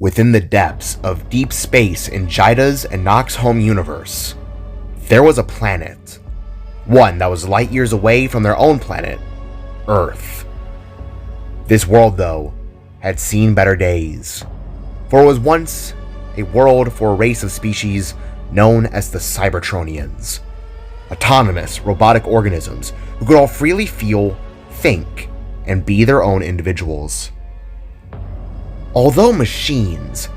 Within the depths of deep space in Jaida's and Nox's home universe, there was a planet. One that was light years away from their own planet, Earth. This world, though, had seen better days, for it was once a world for a race of species known as the Cybertronians. Autonomous robotic organisms who could all freely feel, think, and be their own individuals. Although machines,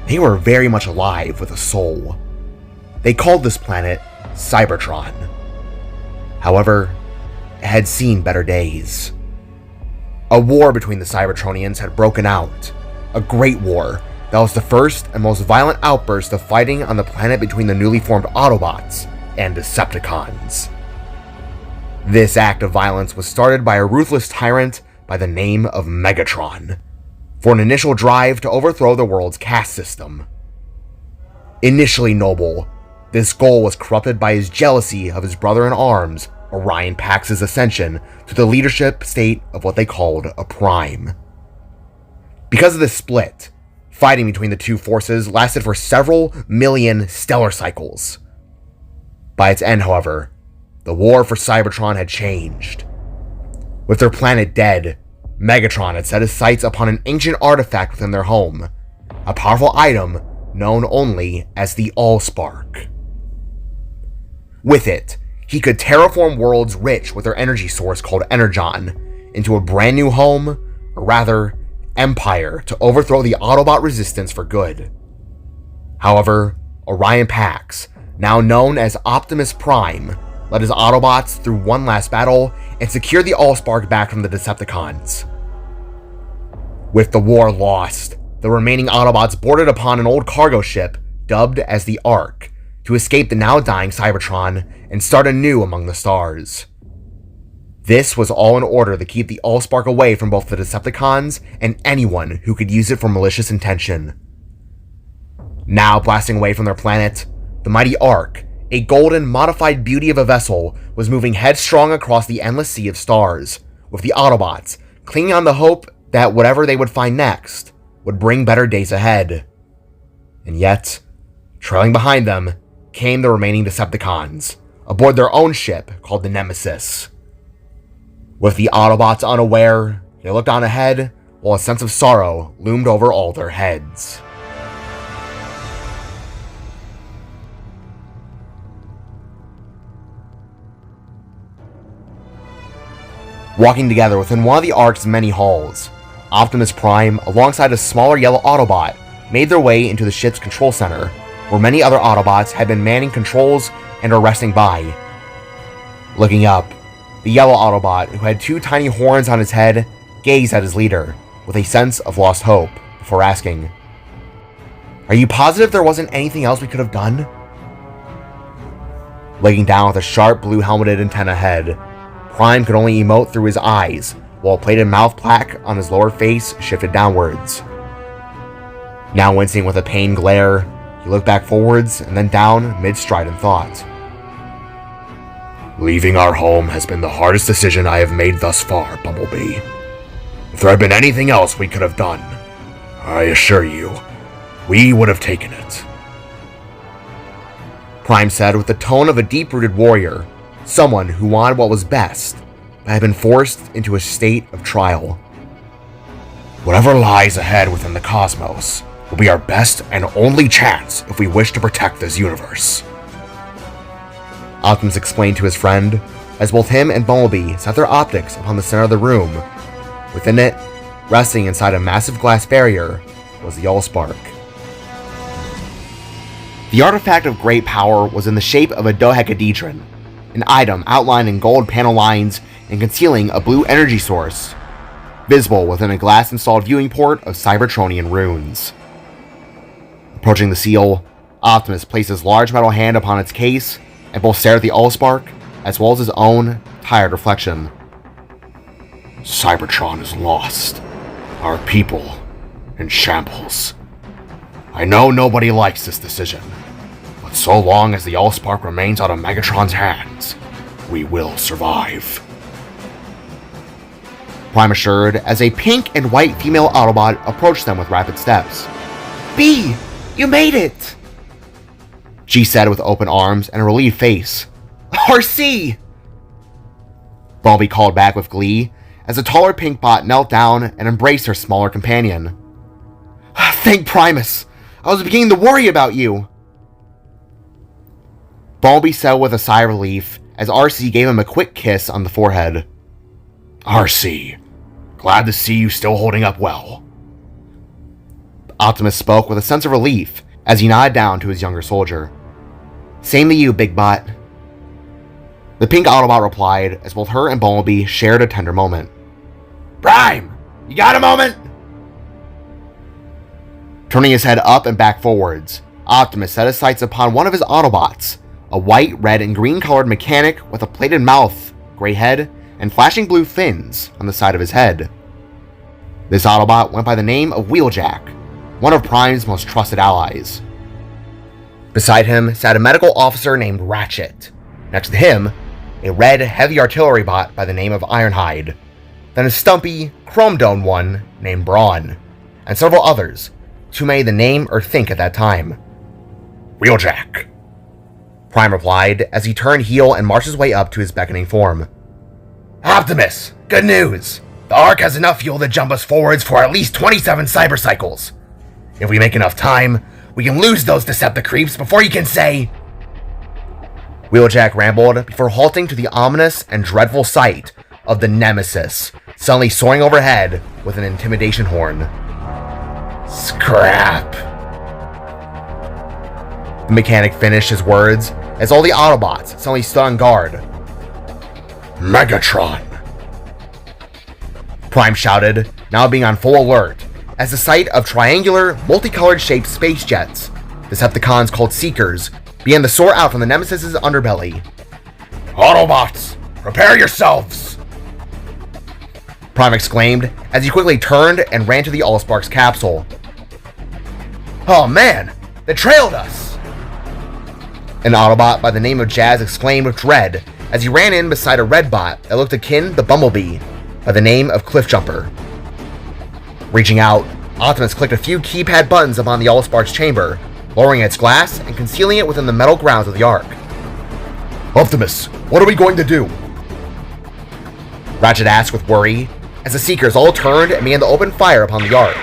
they were very much alive with a soul. They called this planet Cybertron. However, it had seen better days. A war between the Cybertronians had broken out, a great war that was the first and most violent outburst of fighting on the planet between the newly formed Autobots and Decepticons. This act of violence was started by a ruthless tyrant by the name of Megatron, for an initial drive to overthrow the world's caste system. Initially noble, this goal was corrupted by his jealousy of his brother-in-arms, Orion Pax's ascension to the leadership state of what they called a Prime. Because of this split, fighting between the two forces lasted for several million stellar cycles. By its end, however, the war for Cybertron had changed. With their planet dead, Megatron had set his sights upon an ancient artifact within their home, a powerful item known only as the Allspark. With it, he could terraform worlds rich with their energy source called Energon into a brand new home, or rather, empire, to overthrow the Autobot resistance for good. However, Orion Pax, now known as Optimus Prime, led his Autobots through one last battle and secured the Allspark back from the Decepticons. With the war lost, the remaining Autobots boarded upon an old cargo ship dubbed as the Ark to escape the now dying Cybertron and start anew among the stars. This was all in order to keep the Allspark away from both the Decepticons and anyone who could use it for malicious intention. Now blasting away from their planet, the mighty Ark, a golden, modified beauty of a vessel, was moving headstrong across the endless sea of stars, with the Autobots clinging on the hope that whatever they would find next would bring better days ahead. And yet, trailing behind them, came the remaining Decepticons, aboard their own ship called the Nemesis. With the Autobots unaware, they looked on ahead, while a sense of sorrow loomed over all their heads. Walking together within one of the Ark's many halls, Optimus Prime, alongside a smaller yellow Autobot, made their way into the ship's control center, where many other Autobots had been manning controls and are resting by. Looking up, the yellow Autobot, who had two tiny horns on his head, gazed at his leader, with a sense of lost hope, before asking, "Are you positive there wasn't anything else we could have done?" Looking down with a sharp blue helmeted antenna head, Prime could only emote through his eyes, while a plated mouth plaque on his lower face shifted downwards. Now wincing with a pained glare, he looked back forwards and then down mid-stride in thought. "Leaving our home has been the hardest decision I have made thus far, Bumblebee. If there had been anything else we could have done, I assure you, we would have taken it," Prime said with the tone of a deep-rooted warrior, someone who wanted what was best, but had been forced into a state of trial. "Whatever lies ahead within the cosmos will be our best and only chance if we wish to protect this universe," Optimus explained to his friend, as both him and Bumblebee set their optics upon the center of the room. Within it, resting inside a massive glass barrier, was the Allspark. The artifact of great power was in the shape of a dodecahedron, an item outlined in gold panel lines and concealing a blue energy source, visible within a glass-installed viewing port of Cybertronian runes. Approaching the seal, Optimus placed his large metal hand upon its case and both stared at the Allspark as well as his own tired reflection. "Cybertron is lost. Our people in shambles. I know nobody likes this decision, but so long as the Allspark remains out of Megatron's hands, we will survive," Prime assured as a pink and white female Autobot approached them with rapid steps. B, you made it! She said with open arms and a relieved face. RC! Bumblebee called back with glee as the taller pink bot knelt down and embraced her smaller companion. Thank Primus! I was beginning to worry about you! Bumblebee said with a sigh of relief as RC gave him a quick kiss on the forehead. RC, glad to see you still holding up well. Optimus spoke with a sense of relief as he nodded down to his younger soldier. Same to you, Big Bot. The pink Autobot replied as both her and Bumblebee shared a tender moment. Prime, you got a moment? Turning his head up and back forwards, Optimus set his sights upon one of his Autobots, a white, red, and green-colored mechanic with a plated mouth, gray head, and flashing blue fins on the side of his head. This Autobot went by the name of Wheeljack, one of Prime's most trusted allies. Beside him sat a medical officer named Ratchet. Next to him, a red, heavy artillery bot by the name of Ironhide, then a stumpy, chrome-domed one named Brawn, and several others, too many to name or think at that time. Wheeljack, Prime replied as he turned heel and marched his way up to his beckoning form. Optimus, good news! The Ark has enough fuel to jump us forwards for at least 27 cyber cycles. If we make enough time, we can lose those Decepticreeps before you can say... Wheeljack rambled before halting to the ominous and dreadful sight of the Nemesis suddenly soaring overhead with an intimidation horn. Scrap. The mechanic finished his words as all the Autobots suddenly stood on guard. Megatron! Prime shouted, now being on full alert, as the sight of triangular, multicolored shaped space jets, Decepticons called Seekers, began to soar out from the Nemesis' underbelly. Autobots, prepare yourselves! Prime exclaimed as he quickly turned and ran to the Allsparks capsule. Oh man, they trailed us! An Autobot by the name of Jazz exclaimed with dread as he ran in beside a red bot that looked akin to Bumblebee by the name of Cliffjumper. Reaching out, Optimus clicked a few keypad buttons upon the Allsparks chamber, lowering its glass and concealing it within the metal grounds of the Ark. Optimus, what are we going to do? Ratchet asked with worry, as the Seekers all turned and began to open fire upon the Ark.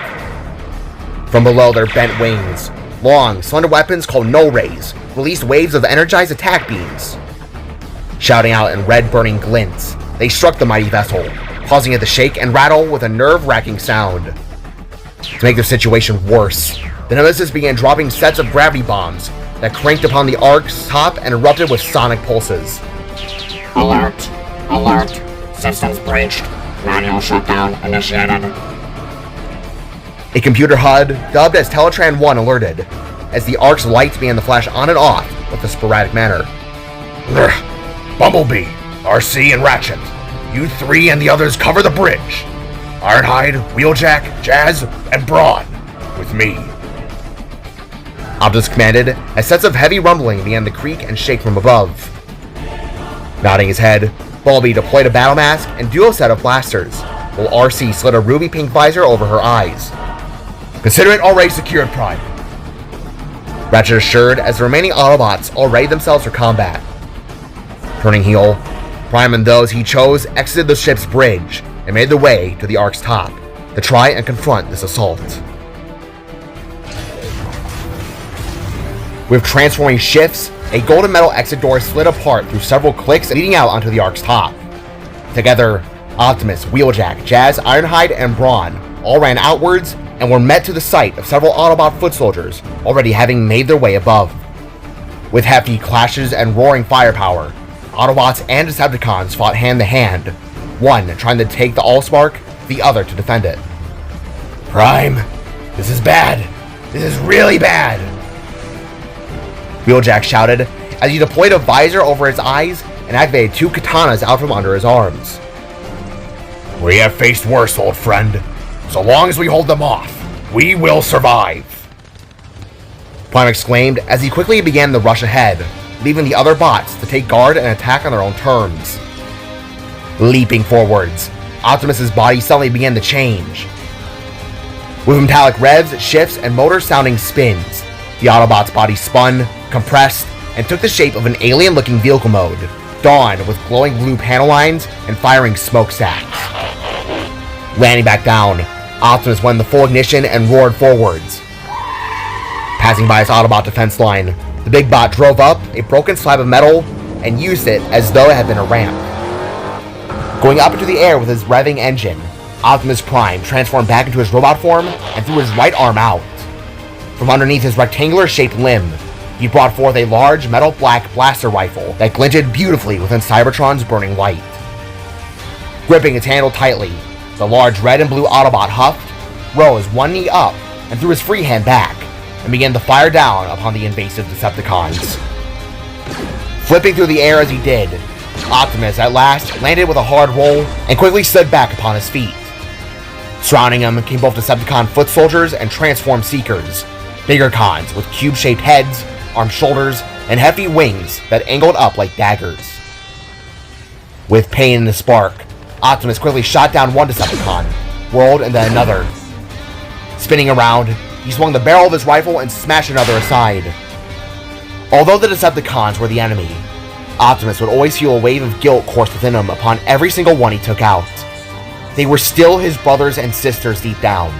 From below their bent wings, long, slender weapons called null rays released waves of energized attack beams. Shouting out in red burning glints, they struck the mighty vessel, causing it to shake and rattle with a nerve-wracking sound. To make the situation worse, the Nemesis began dropping sets of gravity bombs that cranked upon the Ark's top and erupted with sonic pulses. Alert! Alert! Systems breached. Manual shutdown initiated. A computer HUD, dubbed as Teletran 1, alerted, as the Ark's lights began to flash on and off with a sporadic manner. Bumblebee, RC, and Ratchet, you three and the others cover the bridge. Ironhide, Wheeljack, Jazz, and Brawn, with me. Optimus commanded as sets of heavy rumbling began to creak and shake from above. Nodding his head, Bumblebee deployed a battle mask and duo set of blasters, while RC slid a ruby pink visor over her eyes. Consider it already secured, Prime. Ratchet assured as the remaining Autobots all readied themselves for combat. Turning heel, Prime and those he chose exited the ship's bridge and made their way to the Ark's top to try and confront this assault. With transforming shifts, a golden metal exit door slid apart through several clicks leading out onto the Ark's top. Together, Optimus, Wheeljack, Jazz, Ironhide, and Brawn all ran outwards and were met to the sight of several Autobot foot soldiers already having made their way above. With hefty clashes and roaring firepower, Autobots and Decepticons fought hand to hand, one trying to take the Allspark, the other to defend it. Prime, this is bad. This is really bad. Wheeljack shouted as he deployed a visor over his eyes and activated two katanas out from under his arms. We have faced worse, old friend. So long as we hold them off, we will survive. Prime exclaimed as he quickly began the rush ahead, leaving the other bots to take guard and attack on their own terms. Leaping forwards, Optimus's body suddenly began to change. With metallic revs, shifts, and motor-sounding spins, the Autobot's body spun, compressed, and took the shape of an alien-looking vehicle mode, dawn with glowing blue panel lines and firing smokestacks. Landing back down, Optimus went in the full ignition and roared forwards. Passing by his Autobot defense line, the big bot drove up a broken slab of metal and used it as though it had been a ramp. Going up into the air with his revving engine, Optimus Prime transformed back into his robot form and threw his right arm out. From underneath his rectangular-shaped limb, he brought forth a large metal black blaster rifle that glinted beautifully within Cybertron's burning light. Gripping its handle tightly, the large red and blue Autobot huffed, rose one knee up, and threw his free hand back, and began to fire down upon the invasive Decepticons. Flipping through the air as he did, Optimus at last landed with a hard roll and quickly slid back upon his feet. Surrounding him came both Decepticon foot soldiers and transformed Seekers, bigger cons with cube-shaped heads, armed shoulders, and hefty wings that angled up like daggers. With pain in the spark, Optimus quickly shot down one Decepticon, whirled and then another. Spinning around, he swung the barrel of his rifle and smashed another aside. Although the Decepticons were the enemy, Optimus would always feel a wave of guilt course within him upon every single one he took out. They were still his brothers and sisters deep down,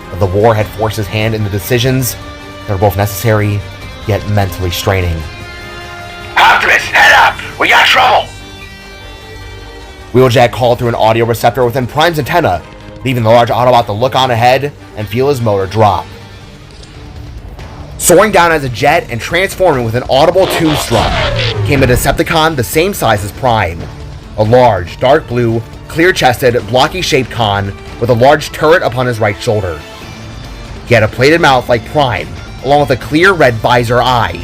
but the war had forced his hand into decisions that were both necessary, yet mentally straining. Optimus, head up! We got trouble! Wheeljack called through an audio receptor within Prime's antenna, leaving the large Autobot to look on ahead and feel his motor drop. Soaring down as a jet and transforming with an audible tune strum came a Decepticon the same size as Prime, a large, dark blue, clear-chested, blocky-shaped con with a large turret upon his right shoulder. He had a plated mouth like Prime, along with a clear red visor eye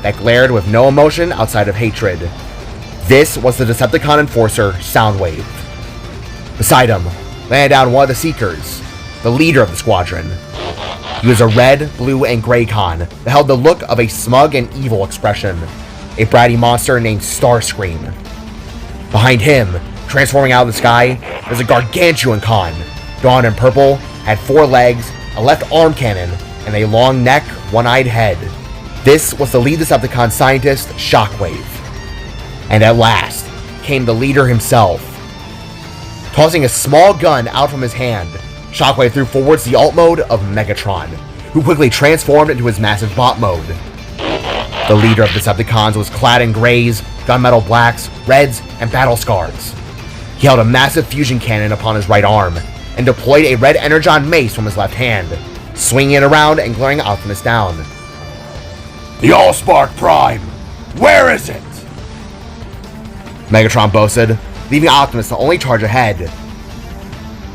that glared with no emotion outside of hatred. This was the Decepticon enforcer, Soundwave. Beside him, landed down one of the Seekers, the leader of the squadron. He was a red, blue, and gray con that held the look of a smug and evil expression, a bratty monster named Starscream. Behind him, transforming out of the sky, was a gargantuan con, drawn in purple, had 4 legs, a left arm cannon, and a long neck, one-eyed head. This was the lead Decepticon scientist, Shockwave. And at last, came the leader himself. Tossing a small gun out from his hand, Shockwave threw forwards the alt mode of Megatron, who quickly transformed into his massive bot mode. The leader of Decepticons was clad in grays, gunmetal blacks, reds, and battle scars. He held a massive fusion cannon upon his right arm, and deployed a red energon mace from his left hand, swinging it around and glaring Optimus down. The Allspark Prime! Where is it? Megatron boasted, leaving Optimus to only charge ahead.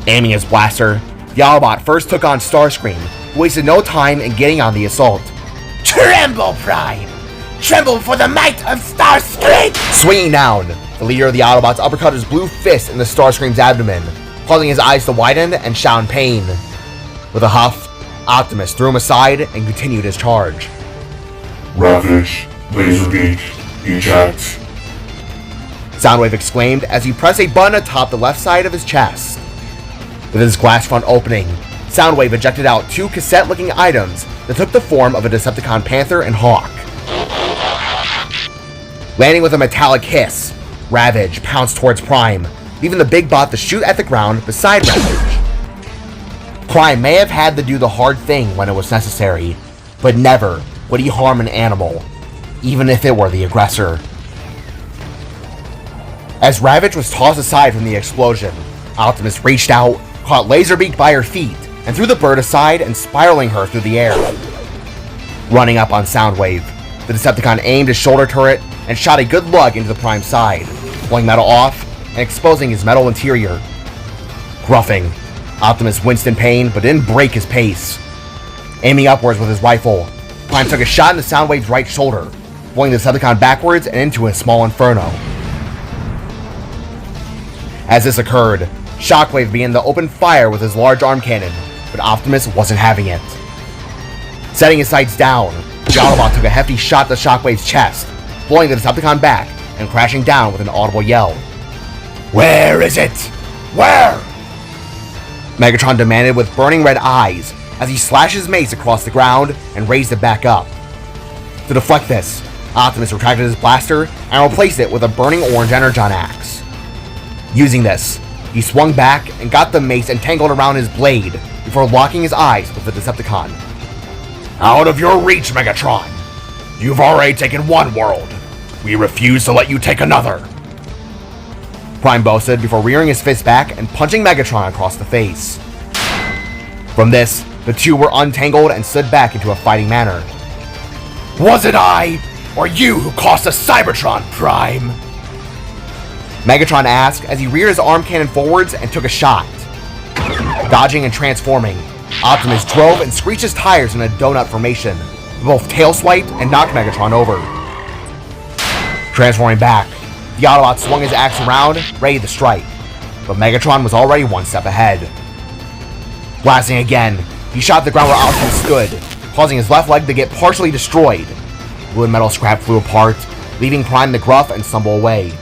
Aiming his blaster, the Autobot first took on Starscream, who wasted no time in getting on the assault. Tremble, Prime! Tremble for the might of Starscream! Swinging down, the leader of the Autobots uppercut his blue fist into Starscream's abdomen, causing his eyes to widen and shout in pain. With a huff, Optimus threw him aside and continued his charge. Ravage, laser beak, eject. Soundwave exclaimed as he pressed a button atop the left side of his chest. With his glass front opening, Soundwave ejected out 2 cassette-looking items that took the form of a Decepticon Panther and Hawk. Landing with a metallic hiss, Ravage pounced towards Prime, leaving the big bot to shoot at the ground beside Ravage. Prime may have had to do the hard thing when it was necessary, but never would he harm an animal, even if it were the aggressor. As Ravage was tossed aside from the explosion, Optimus reached out, caught Laserbeak by her feet, and threw the bird aside and spiraling her through the air. Running up on Soundwave, the Decepticon aimed his shoulder turret and shot a good lug into the Prime's side, blowing metal off and exposing his metal interior. Gruffing, Optimus winced in pain but didn't break his pace. Aiming upwards with his rifle, Prime took a shot into Soundwave's right shoulder, blowing the Decepticon backwards and into a small inferno. As this occurred, Shockwave began to open fire with his large arm cannon, but Optimus wasn't having it. Setting his sights down, the Autobot took a hefty shot to Shockwave's chest, blowing the Decepticon back and crashing down with an audible yell. Where is it? Where? Megatron demanded with burning red eyes, as he slashed his mace across the ground and raised it back up. To deflect this, Optimus retracted his blaster and replaced it with a burning orange energon axe. Using this, he swung back and got the mace entangled around his blade before locking his eyes with the Decepticon. Out of your reach, Megatron! You've already taken one world. We refuse to let you take another. Prime boasted before rearing his fist back and punching Megatron across the face. From this, the two were untangled and stood back into a fighting manner. Was it I, or you who cost us Cybertron, Prime? Megatron asked as he reared his arm cannon forwards and took a shot. Dodging and transforming, Optimus drove and screeched his tires in a donut formation, both tail swiped and knocked Megatron over. Transforming back, the Autobot swung his axe around, ready to strike, but Megatron was already one step ahead. Blasting again, he shot the ground where Optimus stood, causing his left leg to get partially destroyed. Wood and metal scrap flew apart, leaving Prime the gruff and stumble away.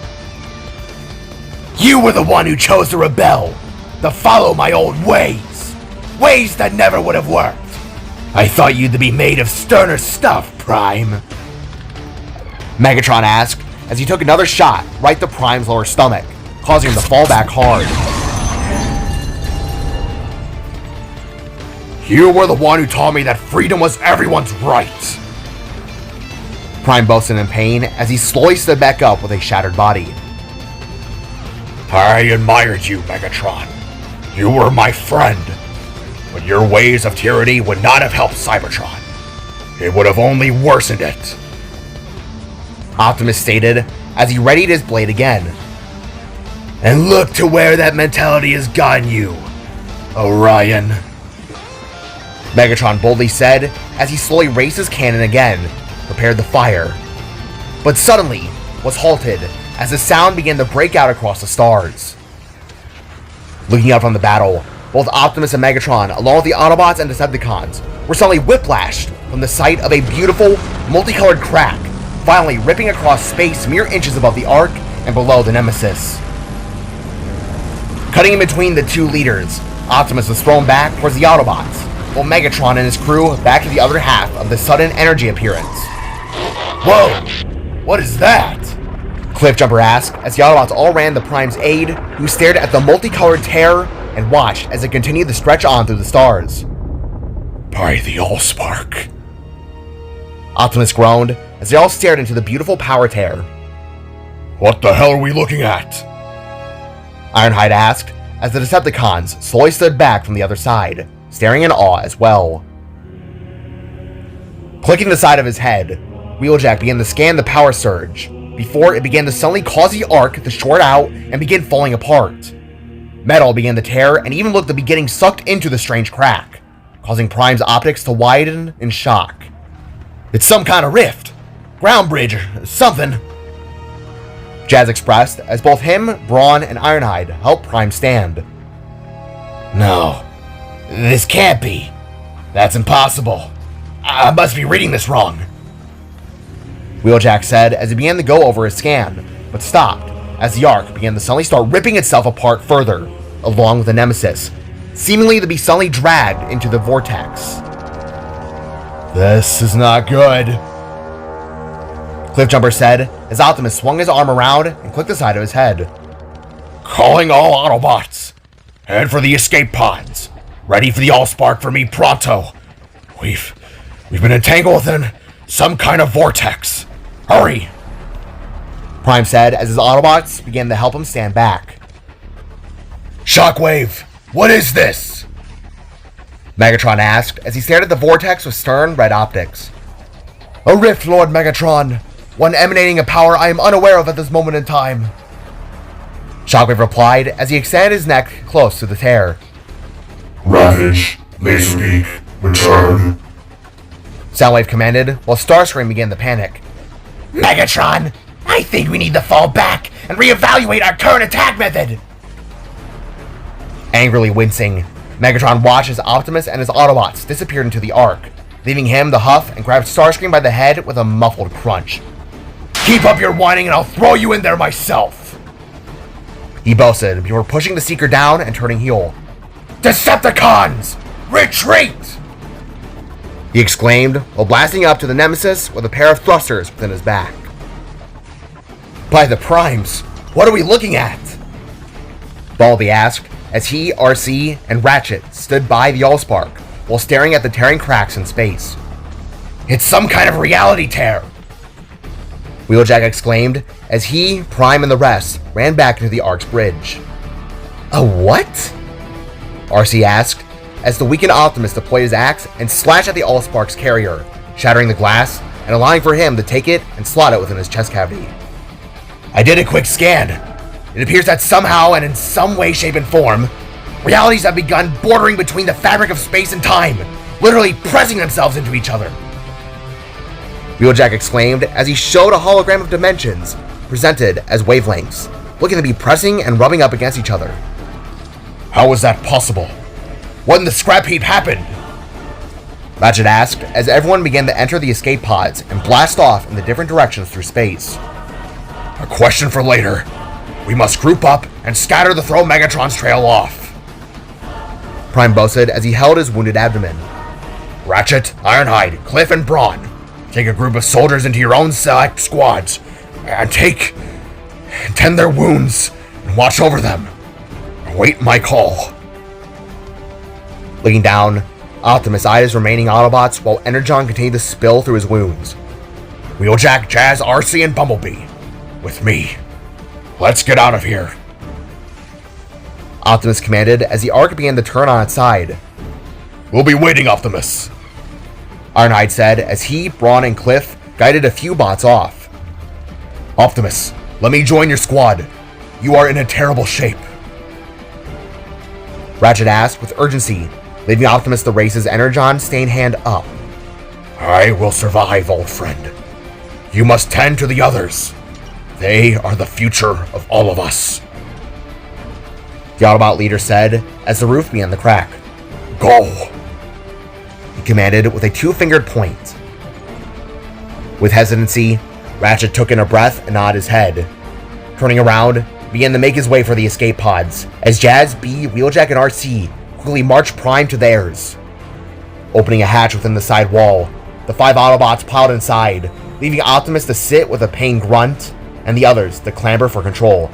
You were the one who chose to rebel, to follow my old ways. Ways that never would have worked. I thought you'd be made of sterner stuff, Prime. Megatron asked as he took another shot right to Prime's lower stomach, causing him to fall back hard. You were the one who taught me that freedom was everyone's right. Prime boasted in pain as he slowly stood back up with a shattered body. I admired you, Megatron. You were my friend. But your ways of tyranny would not have helped Cybertron. It would have only worsened it. Optimus stated as he readied his blade again. And look to where that mentality has gotten you, Orion. Megatron boldly said as he slowly raised his cannon again, prepared to fire. But suddenly was halted as the sound began to break out across the stars. Looking up from the battle, both Optimus and Megatron, along with the Autobots and Decepticons, were suddenly whiplashed from the sight of a beautiful, multicolored crack, finally ripping across space mere inches above the Ark and below the Nemesis. Cutting in between the two leaders, Optimus was thrown back towards the Autobots, while Megatron and his crew back to the other half of the sudden energy appearance. Whoa! What is that? Cliffjumper asked as the Autobots all ran to Prime's aid, who stared at the multicolored tear and watched as it continued to stretch on through the stars. By the Allspark. Optimus groaned as they all stared into the beautiful power tear. What the hell are we looking at? Ironhide asked as the Decepticons slowly stood back from the other side, staring in awe as well. Clicking the side of his head, Wheeljack began to scan the power surge, before it began to suddenly cause the Ark to short out and begin falling apart. Metal began to tear and even looked to be getting sucked into the strange crack, causing Prime's optics to widen in shock. It's some kind of rift. Ground bridge or something. Jazz expressed as both him, Brawn, and Ironhide helped Prime stand. No, this can't be. That's impossible. I must be reading this wrong. Wheeljack said as he began to go over his scan, but stopped as the Ark began to suddenly start ripping itself apart further, along with the Nemesis, seemingly to be suddenly dragged into the vortex. This is not good. Cliffjumper said as Optimus swung his arm around and clicked the side of his head. Calling all Autobots. Head for the escape pods. Ready for the Allspark for me pronto. We've been entangled within some kind of vortex. Hurry! Prime said as his Autobots began to help him stand back. Shockwave, what is this? Megatron asked as he stared at the vortex with stern red optics. A rift, Lord Megatron. One emanating a power I am unaware of at this moment in time. Shockwave replied as he extended his neck close to the tear. Ravage, Laserbeak, return. Soundwave commanded while Starscream began to panic. Megatron, I think we need to fall back and reevaluate our current attack method. Angrily wincing, Megatron watched as Optimus and his Autobots disappeared into the Ark, leaving him to huff and grab Starscream by the head with a muffled crunch. Keep up your whining and I'll throw you in there myself. He boasted before pushing the Seeker down and turning heel. Decepticons! Retreat! he exclaimed while blasting up to the Nemesis with a pair of thrusters within his back. By the primes, what are we looking at? Balby asked as he, RC, and Ratchet stood by the Allspark while staring at the tearing cracks in space. It's some kind of reality tear, Wheeljack exclaimed as he, Prime, and the rest ran back into the Ark's bridge. A what? RC asked as the weakened Optimus deployed his axe and slashed at the Allspark's carrier, shattering the glass and allowing for him to take it and slot it within his chest cavity. I did a quick scan. It appears that somehow and in some way, shape, and form, realities have begun bordering between the fabric of space and time, literally pressing themselves into each other. Wheeljack exclaimed as he showed a hologram of dimensions presented as wavelengths, looking to be pressing and rubbing up against each other. How was that possible? When the scrap heap happened? Ratchet asked as everyone began to enter the escape pods and blast off in the different directions through space. A question for later. We must group up and scatter to throw Megatron's trail off. Prime boasted as he held his wounded abdomen. Ratchet, Ironhide, Cliff, and Brawn. Take a group of soldiers into your own select squads and tend their wounds and watch over them. Await my call. Looking down, Optimus eyed his remaining Autobots while Energon continued to spill through his wounds. Wheeljack, Jazz, RC, and Bumblebee. With me. Let's get out of here. Optimus commanded as the Ark began to turn on its side. We'll be waiting, Optimus. Ironhide said as he, Brawn, and Cliff guided a few bots off. Optimus, let me join your squad. You are in a terrible shape. Ratchet asked with urgency, leaving Optimus to race his Energon-stained hand up. I will survive, old friend. You must tend to the others. They are the future of all of us. The Autobot leader said as the roof began to crack. Go! He commanded with a two-fingered point. With hesitancy, Ratchet took in a breath and nodded his head. Turning around, he began to make his way for the escape pods, as Jazz, B, Wheeljack, and RC quickly marched Prime to theirs. Opening a hatch within the side wall, the 5 Autobots piled inside, leaving Optimus to sit with a pained grunt, and the others to clamber for control.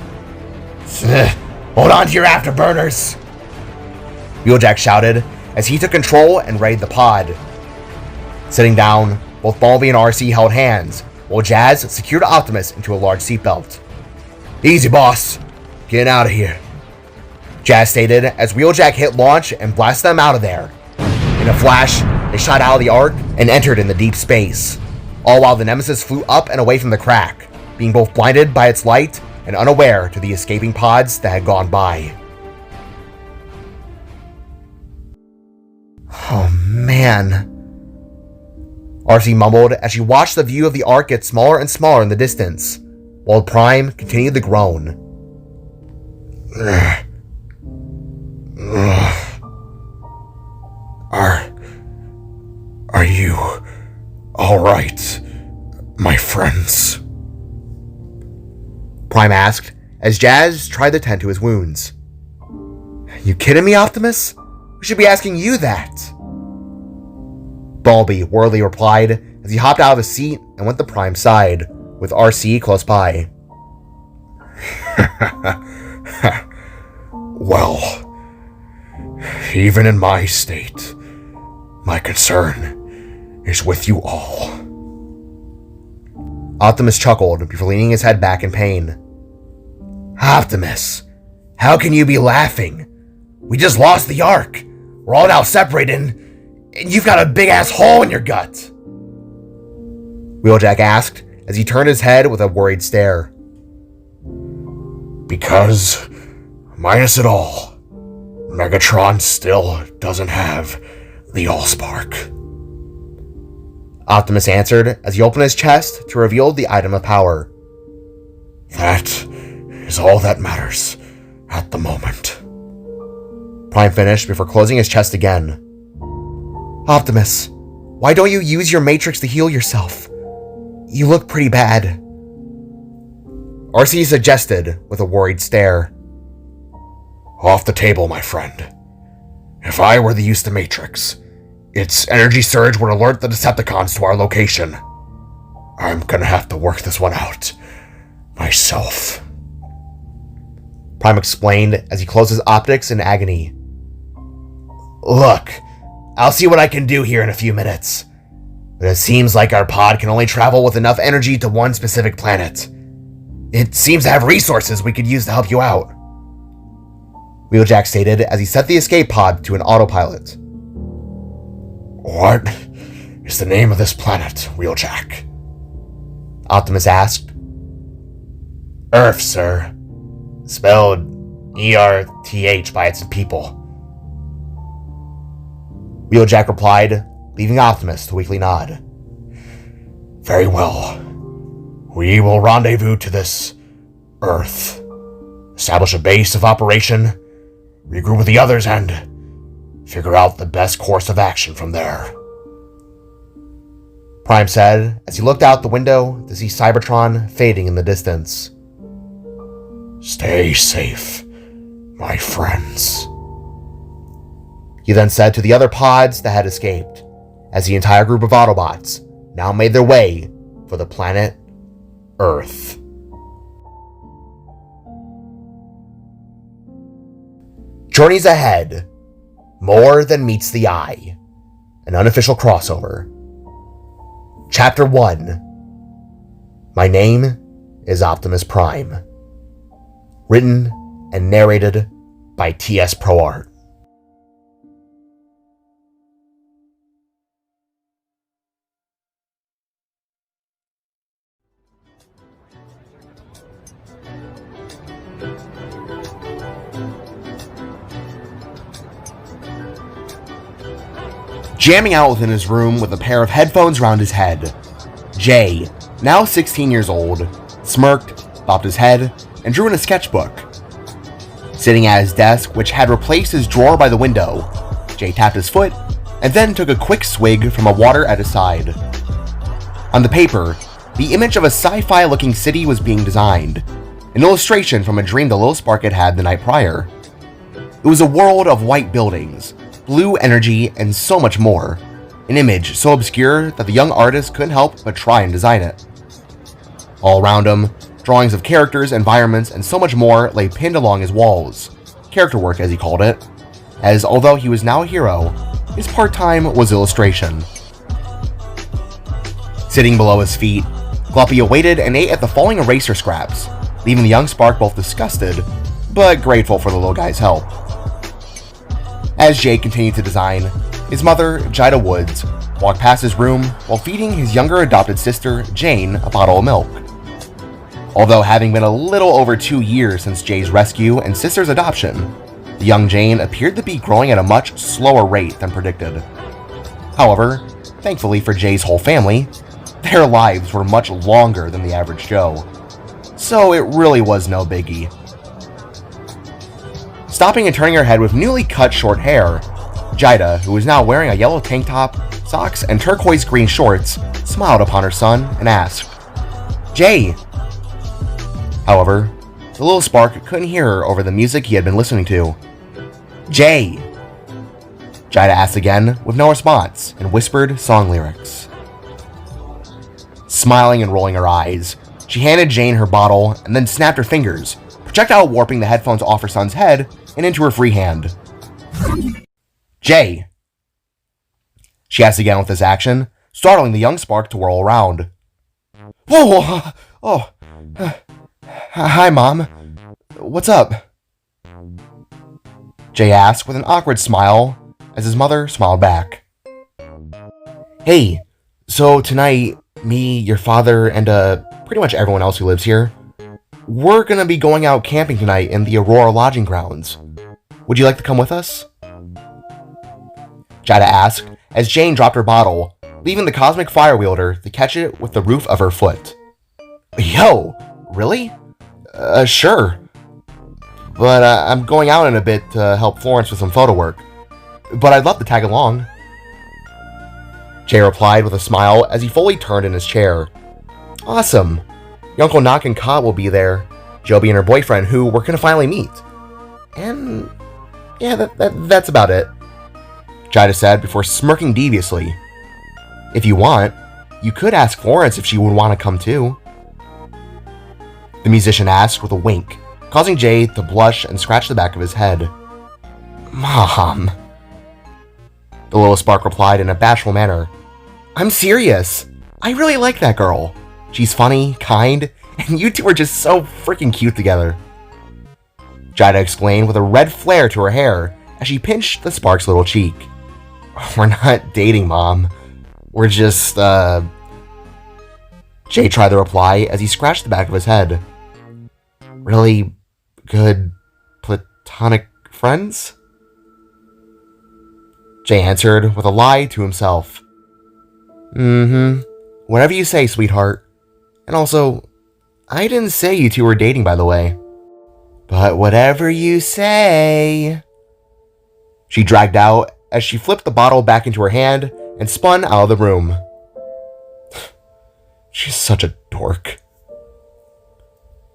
Hold on to your afterburners! Wheeljack shouted as he took control and raided the pod. Sitting down, both Balby and RC held hands, while Jazz secured Optimus into a large seatbelt. Easy, boss. Get out of here. Jazz stated as Wheeljack hit launch and blasted them out of there. In a flash, they shot out of the Ark and entered into deep space, all while the Nemesis flew up and away from the crack, being both blinded by its light and unaware to the escaping pods that had gone by. Oh man. RC mumbled as she watched the view of the Ark get smaller and smaller in the distance, while Prime continued to groan. Are you all right, my friends? Prime asked as Jazz tried to tend to his wounds. You kidding me, Optimus? We should be asking you that. Balby worriedly replied as he hopped out of his seat and went to Prime's side, with RC close by. Well, even in my state, my concern is with you all. Optimus chuckled before leaning his head back in pain. Optimus, how can you be laughing? We just lost the Ark. We're all now separated, and you've got a big-ass hole in your gut. Wheeljack asked as he turned his head with a worried stare. Because, minus it all, Megatron still doesn't have the Allspark. Optimus answered as he opened his chest to reveal the item of power. That is all that matters at the moment. Prime finished before closing his chest again. Optimus, why don't you use your Matrix to heal yourself? You look pretty bad. RC suggested with a worried stare. Off the table, my friend. If I were to use the Matrix, Its energy surge would alert the Decepticons to our location. I'm gonna have to work this one out myself. Prime explained as he closed his optics in agony. Look, I'll see what I can do here in a few minutes. But it seems like our pod can only travel with enough energy to one specific planet. It seems to have resources we could use to help you out. Wheeljack stated as he set the escape pod to an autopilot. What is the name of this planet, Wheeljack? Optimus asked. Earth, sir. Spelled ERTH by its people. Wheeljack replied, leaving Optimus to weakly nod. Very well. We will rendezvous to this Earth, establish a base of operation, regroup with the others, and figure out the best course of action from there. Prime said as he looked out the window to see Cybertron fading in the distance. Stay safe, my friends. He then said to the other pods that had escaped, as the entire group of Autobots now made their way for the planet Earth. Journeys ahead. More than meets the eye. An unofficial crossover. Chapter 1. My name is Optimus Prime. Written and narrated by T.S. ProArt. Jamming out within his room with a pair of headphones around his head, Jay, now 16 years old, smirked, bopped his head, and drew in a sketchbook. Sitting at his desk, which had replaced his drawer by the window, Jay tapped his foot and then took a quick swig from a water at his side. On the paper, the image of a sci-fi looking city was being designed, an illustration from a dream the little spark had had the night prior. It was a world of white buildings, blue energy, and so much more. An image so obscure that the young artist couldn't help but try and design it. All around him, drawings of characters, environments, and so much more lay pinned along his walls. Character work, as he called it, as although he was now a hero, his part-time was illustration. Sitting below his feet, Gloppy awaited and ate at the falling eraser scraps, leaving the young spark both disgusted, but grateful for the little guy's help. As Jay continued to design, his mother, Jida Woods, walked past his room while feeding his younger adopted sister, Jane, a bottle of milk. Although having been a little over 2 years since Jay's rescue and sister's adoption, the young Jane appeared to be growing at a much slower rate than predicted. However, thankfully for Jay's whole family, their lives were much longer than the average Joe, so it really was no biggie. Stopping and turning her head with newly cut short hair, Jida, who was now wearing a yellow tank top, socks, and turquoise green shorts, smiled upon her son and asked, "Jay." However, the little spark couldn't hear her over the music he had been listening to. "Jay," Jida asked again with no response and whispered song lyrics. Smiling and rolling her eyes, she handed Jane her bottle and then snapped her fingers, projectile warping the headphones off her son's head and into her free hand. "Jay," she asked again with this action, startling the young spark to whirl around. "Whoa! Hi, Mom. What's up?" Jay asked with an awkward smile as his mother smiled back. "Hey, so tonight, me, your father, and pretty much everyone else who lives here, we're gonna be going out camping tonight in the Aurora lodging grounds. Would you like to come with us?" Jida asked as Jane dropped her bottle, leaving the cosmic fire wielder to catch it with the roof of her foot. "Yo, really? Sure. But I'm going out in a bit to help Florence with some photo work. But I'd love to tag along." Jay replied with a smile as he fully turned in his chair. "Awesome. Your Uncle Knock and Cott will be there, Joby and her boyfriend, who we're gonna finally meet. And yeah, that's about it." Jida said before smirking deviously. If you want, you could ask Florence if she would want to come too. The musician asked with a wink, causing Jay to blush and scratch the back of his head. Mom. The little spark replied in a bashful manner. I'm serious. I really like that girl. She's funny, kind, and you two are just so freaking cute together. Jida exclaimed with a red flare to her hair as she pinched the spark's little cheek. We're not dating, Mom. We're just, Jay tried to reply as he scratched the back of his head. Really good platonic friends? Jay answered with a lie to himself. Whatever you say, sweetheart. And also, I didn't say you two were dating, by the way. But whatever you say. She dragged out as she flipped the bottle back into her hand and spun out of the room. She's such a dork,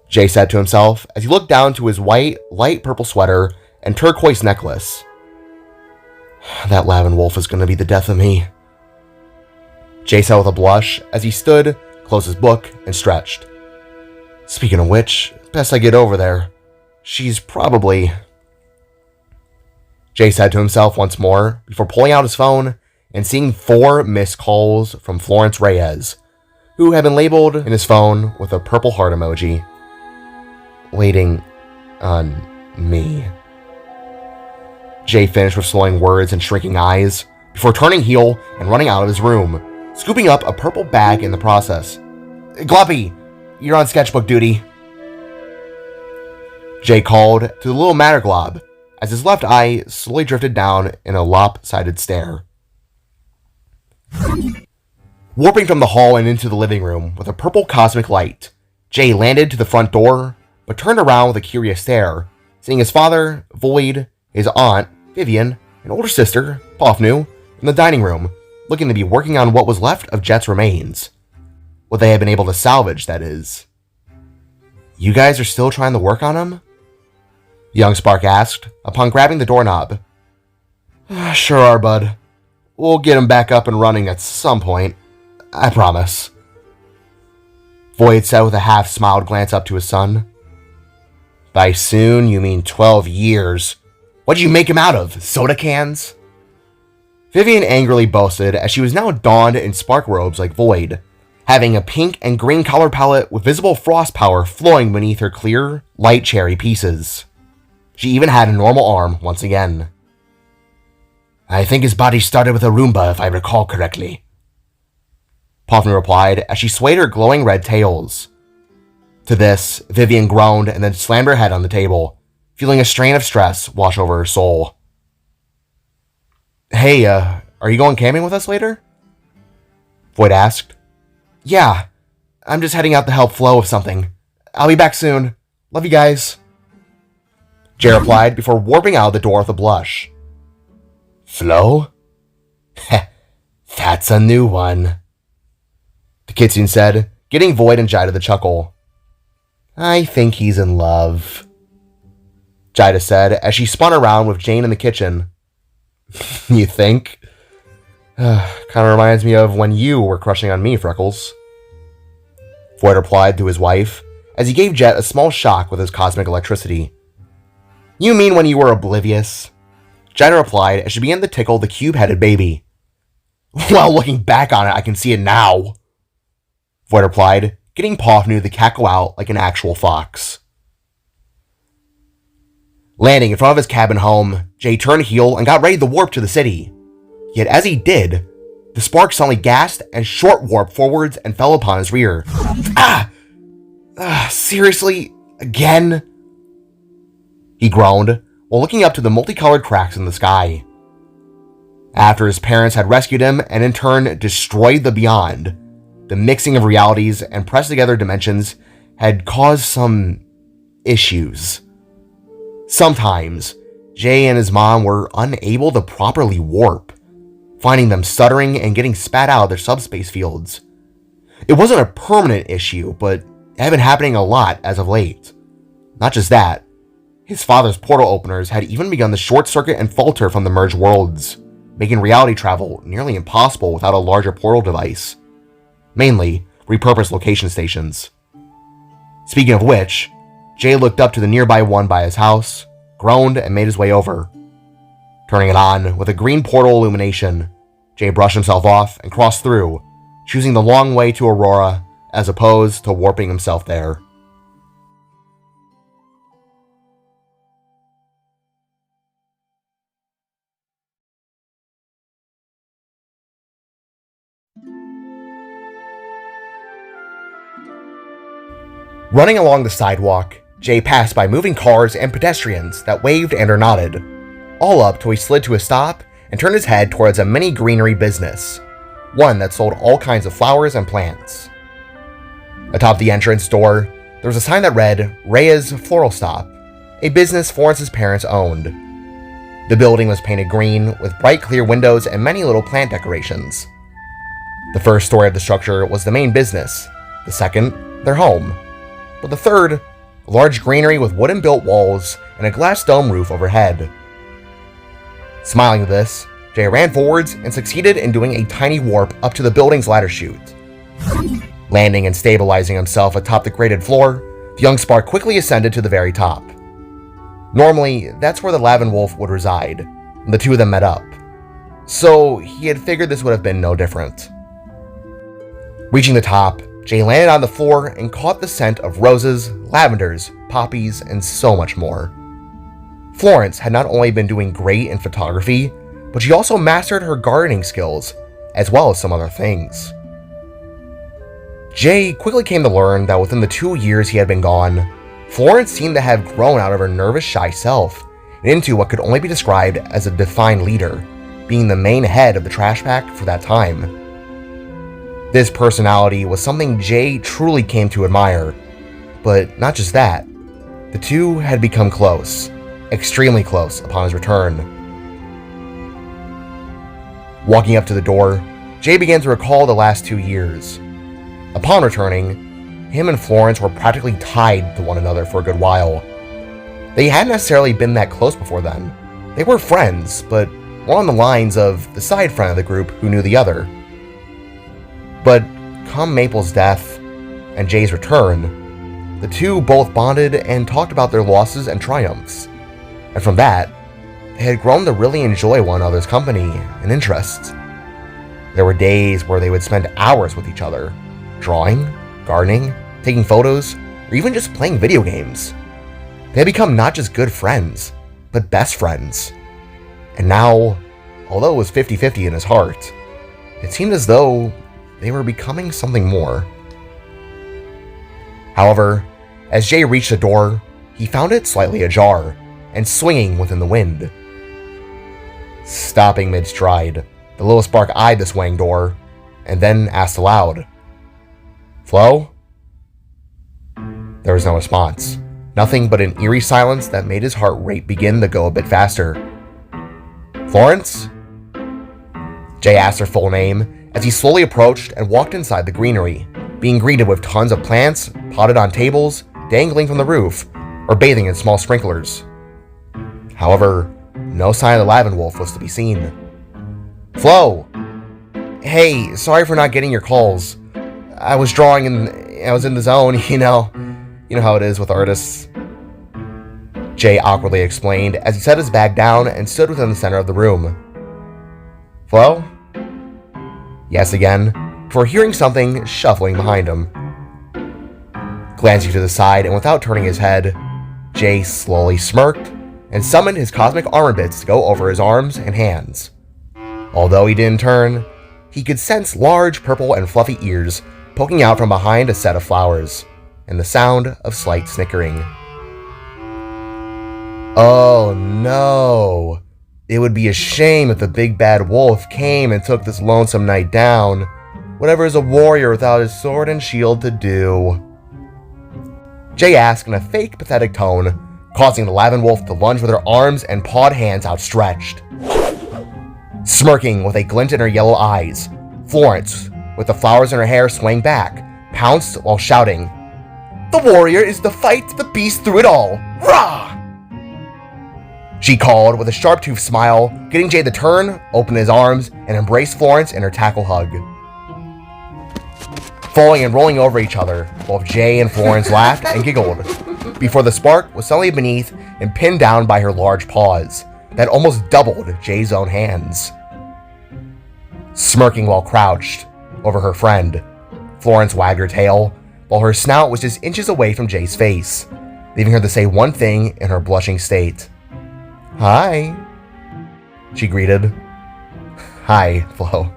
Jay said to himself as he looked down to his white, light purple sweater and turquoise necklace. That Lavin Wolf is going to be the death of me, Jay said with a blush as he stood, closed his book, and stretched. Speaking of which, best I get over there. She's probably... Jay said to himself once more before pulling out his phone and seeing 4 missed calls from Florence Reyes, who had been labeled in his phone with a purple heart emoji. Waiting on me. Jay finished with slowing words and shrinking eyes before turning heel and running out of his room, scooping up a purple bag in the process. Gloppy, you're on sketchbook duty, Jay called to the little matter glob as his left eye slowly drifted down in a lopsided stare. Warping from the hall and into the living room with a purple cosmic light, Jay landed to the front door, but turned around with a curious stare, seeing his father, Void, his aunt, Vivian, and older sister, Pofnu, in the dining room, looking to be working on what was left of Jet's remains. What they had been able to salvage, that is. You guys are still trying to work on him? Young Spark asked, upon grabbing the doorknob. Sure are, bud. We'll get him back up and running at some point. I promise. Void said with a half-smiled glance up to his son. By soon, you mean 12 years. What'd you make him out of? Soda cans? Vivian angrily boasted as she was now donned in spark robes like Void, having a pink and green color palette with visible frost power flowing beneath her clear, light cherry pieces. She even had a normal arm once again. I think his body started with a Roomba, if I recall correctly, Pofnu replied as she swayed her glowing red tails. To this, Vivian groaned and then slammed her head on the table, feeling a strain of stress wash over her soul. Hey, are you going camping with us later? Void asked. Yeah, I'm just heading out to help Flo with something. I'll be back soon. Love you guys. Jay replied before warping out the door with a blush. Flo? Heh, that's a new one, the kitsune said, getting Void and Jida the chuckle. I think he's in love, Jida said as she spun around with Jane in the kitchen. You think? Kind of reminds me of when you were crushing on me, Freckles, Void replied to his wife as he gave Jet a small shock with his cosmic electricity. You mean when you were oblivious? Jida replied as she began to tickle the cube-headed baby. Well, looking back on it, I can see it now, Void replied, getting Pofnu to cackle out like an actual fox. Landing in front of his cabin home, Jay turned heel and got ready to warp to the city. Yet as he did, the spark suddenly gasped and short warped forwards and fell upon his rear. Seriously? Again? He groaned while looking up to the multicolored cracks in the sky. After his parents had rescued him and in turn destroyed the beyond, the mixing of realities and pressed together dimensions had caused some issues. Sometimes, Jay and his mom were unable to properly warp, finding them stuttering and getting spat out of their subspace fields. It wasn't a permanent issue, but it had been happening a lot as of late. Not just that, his father's portal openers had even begun to short circuit and falter from the merged worlds, making reality travel nearly impossible without a larger portal device. Mainly, repurposed location stations. Speaking of which, Jay looked up to the nearby one by his house, groaned, and made his way over. Turning it on with a green portal illumination, Jay brushed himself off and crossed through, choosing the long way to Aurora as opposed to warping himself there. Running along the sidewalk, Jay passed by moving cars and pedestrians that waved and or nodded, all up till he slid to a stop and turned his head towards a mini greenery business, one that sold all kinds of flowers and plants. Atop the entrance door, there was a sign that read, Rhea's Floral Stop, a business Florence's parents owned. The building was painted green with bright clear windows and many little plant decorations. The first story of the structure was the main business, the second, their home, but the third, a large greenery with wooden built walls and a glass dome roof overhead. Smiling at this, Jay ran forwards and succeeded in doing a tiny warp up to the building's ladder chute. Landing and stabilizing himself atop the graded floor, the young spark quickly ascended to the very top. Normally, that's where the Lavin Wolf would reside, and the two of them met up, so he had figured this would have been no different. Reaching the top, Jay landed on the floor and caught the scent of roses, lavenders, poppies, and so much more. Florence had not only been doing great in photography, but she also mastered her gardening skills, as well as some other things. Jay quickly came to learn that within the 2 years he had been gone, Florence seemed to have grown out of her nervous, shy self and into what could only be described as a defined leader, being the main head of the trash pack for that time. This personality was something Jay truly came to admire, but not just that. The two had become close, extremely close upon his return. Walking up to the door, Jay began to recall the last 2 years. Upon returning, him and Florence were practically tied to one another for a good while. They hadn't necessarily been that close before then. They were friends, but more on the lines of the side friend of the group who knew the other. But come Maple's death and Jay's return, the two both bonded and talked about their losses and triumphs. And from that, they had grown to really enjoy one another's company and interests. There were days where they would spend hours with each other, drawing, gardening, taking photos, or even just playing video games. They had become not just good friends, but best friends. And now, although it was 50-50 in his heart, it seemed as though they were becoming something more. However, as Jay reached the door, he found it slightly ajar and swinging within the wind. Stopping mid-stride, the little spark eyed the swaying door and then asked aloud, "Flo?" There was no response, nothing but an eerie silence that made his heart rate begin to go a bit faster. "Florence?" Jay asked her full name as he slowly approached and walked inside the greenery, being greeted with tons of plants potted on tables, dangling from the roof, or bathing in small sprinklers. However, no sign of the Lavin Wolf was to be seen. "Flo! Hey, sorry for not getting your calls. I was drawing and I was in the zone, you know how it is with artists." Jay awkwardly explained as he set his bag down and stood within the center of the room. "Flo?" Yes again, before hearing something shuffling behind him. Glancing to the side and without turning his head, Jay slowly smirked and summoned his cosmic armor bits to go over his arms and hands. Although he didn't turn, he could sense large purple and fluffy ears poking out from behind a set of flowers, and the sound of slight snickering. Oh no! It would be a shame if the big bad wolf came and took this lonesome knight down. Whatever is a warrior without his sword and shield to do? Jay asked in a fake, pathetic tone, causing the Lavin Wolf to lunge with her arms and pawed hands outstretched. Smirking with a glint in her yellow eyes, Florence, with the flowers in her hair swaying back, pounced while shouting, "The warrior is to fight the beast through it all! Rah!" She called with a sharp-toothed smile, getting Jay to turn, open his arms, and embrace Florence in her tackle hug. Falling and rolling over each other, both Jay and Florence laughed and giggled, before the spark was suddenly beneath and pinned down by her large paws, that almost doubled Jay's own hands. Smirking while crouched over her friend, Florence wagged her tail, while her snout was just inches away from Jay's face, leaving her to say one thing in her blushing state. "Hi," she greeted. "Hi, Flo,"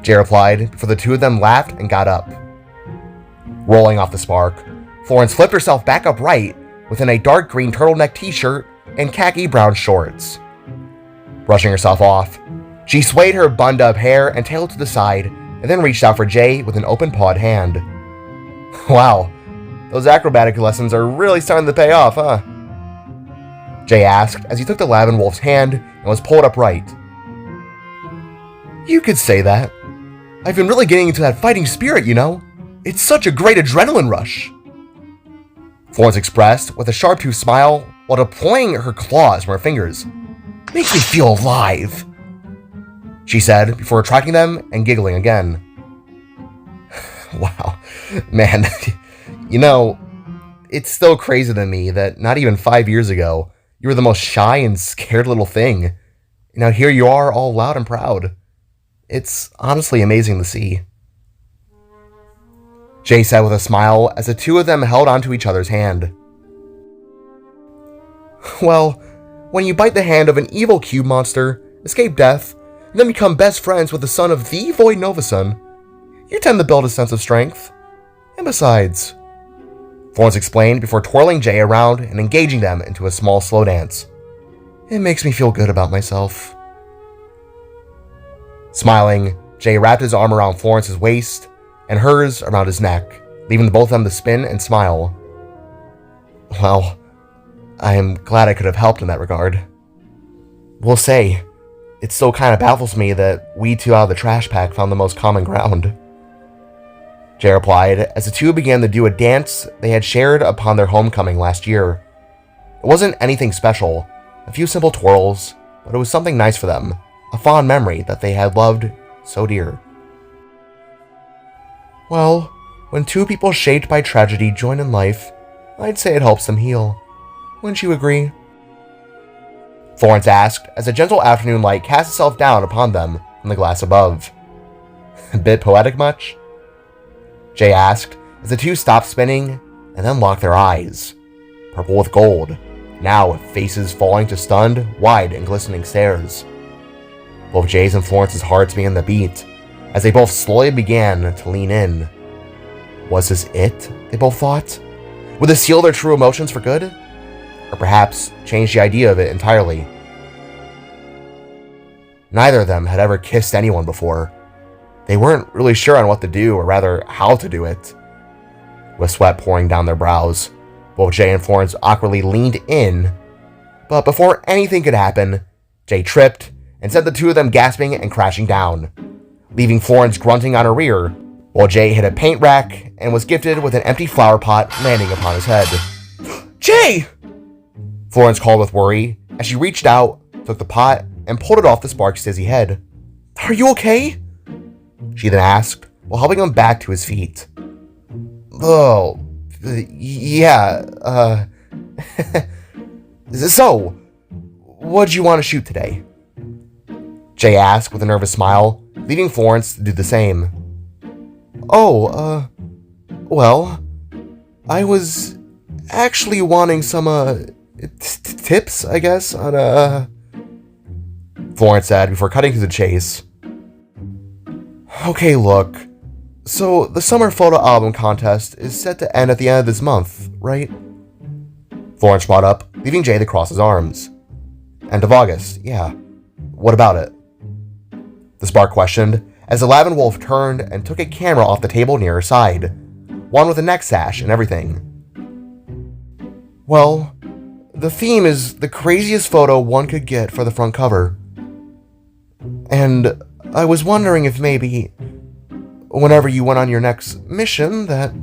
Jay replied before the two of them laughed and got up. Rolling off the spark, Florence flipped herself back upright within a dark green turtleneck t-shirt and khaki brown shorts. Brushing herself off, she swayed her bunned up hair and tail to the side and then reached out for Jay with an open pawed hand. "Wow, those acrobatic lessons are really starting to pay off, huh?" Jay asked as he took the Lavin Wolf's hand and was pulled upright. "You could say that. I've been really getting into that fighting spirit, you know? It's such a great adrenaline rush," Florence expressed with a sharp-toothed smile while deploying her claws from her fingers. "Makes me feel alive," she said before retracting them and giggling again. Wow, man, you know, it's still crazy to me that not even 5 years ago, you were the most shy and scared little thing. Now here you are, all loud and proud. It's honestly amazing to see. Jay said with a smile as the two of them held onto each other's hand. "Well, when you bite the hand of an evil cube monster, escape death, and then become best friends with the son of the Void Novasun, you tend to build a sense of strength. And besides," Florence explained before twirling Jay around and engaging them into a small slow dance, "it makes me feel good about myself." Smiling, Jay wrapped his arm around Florence's waist and hers around his neck, leaving both of them to spin and smile. "Well, I am glad I could have helped in that regard. Will say, it still kind of baffles me that we two out of the trash pack found the most common ground," Jay replied as the two began to do a dance they had shared upon their homecoming last year. It wasn't anything special, a few simple twirls, but it was something nice for them, a fond memory that they had loved so dear. "Well, when two people shaped by tragedy join in life, I'd say it helps them heal. Wouldn't you agree?" Florence asked as a gentle afternoon light cast itself down upon them from the glass above. "A bit poetic much?" Jay asked as the two stopped spinning and then locked their eyes, purple with gold, now with faces falling to stunned, wide and glistening stares. Both Jay's and Florence's hearts began to beat as they both slowly began to lean in. Was this it, they both thought? Would this seal their true emotions for good? Or perhaps change the idea of it entirely? Neither of them had ever kissed anyone before. They weren't really sure on what to do, or rather, how to do it. With sweat pouring down their brows, both Jay and Florence awkwardly leaned in, but before anything could happen, Jay tripped and sent the two of them gasping and crashing down, leaving Florence grunting on her rear, while Jay hit a paint rack and was gifted with an empty flower pot landing upon his head. "Jay!" Florence called with worry as she reached out, took the pot, and pulled it off the spark's dizzy head. "Are you okay?" she then asked, while helping him back to his feet. "Oh, yeah, So, what'd you want to shoot today?" Jay asked with a nervous smile, leaving Florence to do the same. "Oh, well, I was actually wanting some, tips, I guess, on, Florence said before cutting to the chase. "Okay, look, so the summer photo album contest is set to end at the end of this month, right?" Florence brought up, leaving Jay to cross his arms. "End of August, yeah. What about it?" The spark questioned, as the Lavin Wolf turned and took a camera off the table near her side, one with a neck sash and everything. "Well, the theme is the craziest photo one could get for the front cover. And I was wondering if maybe, whenever you went on your next mission, that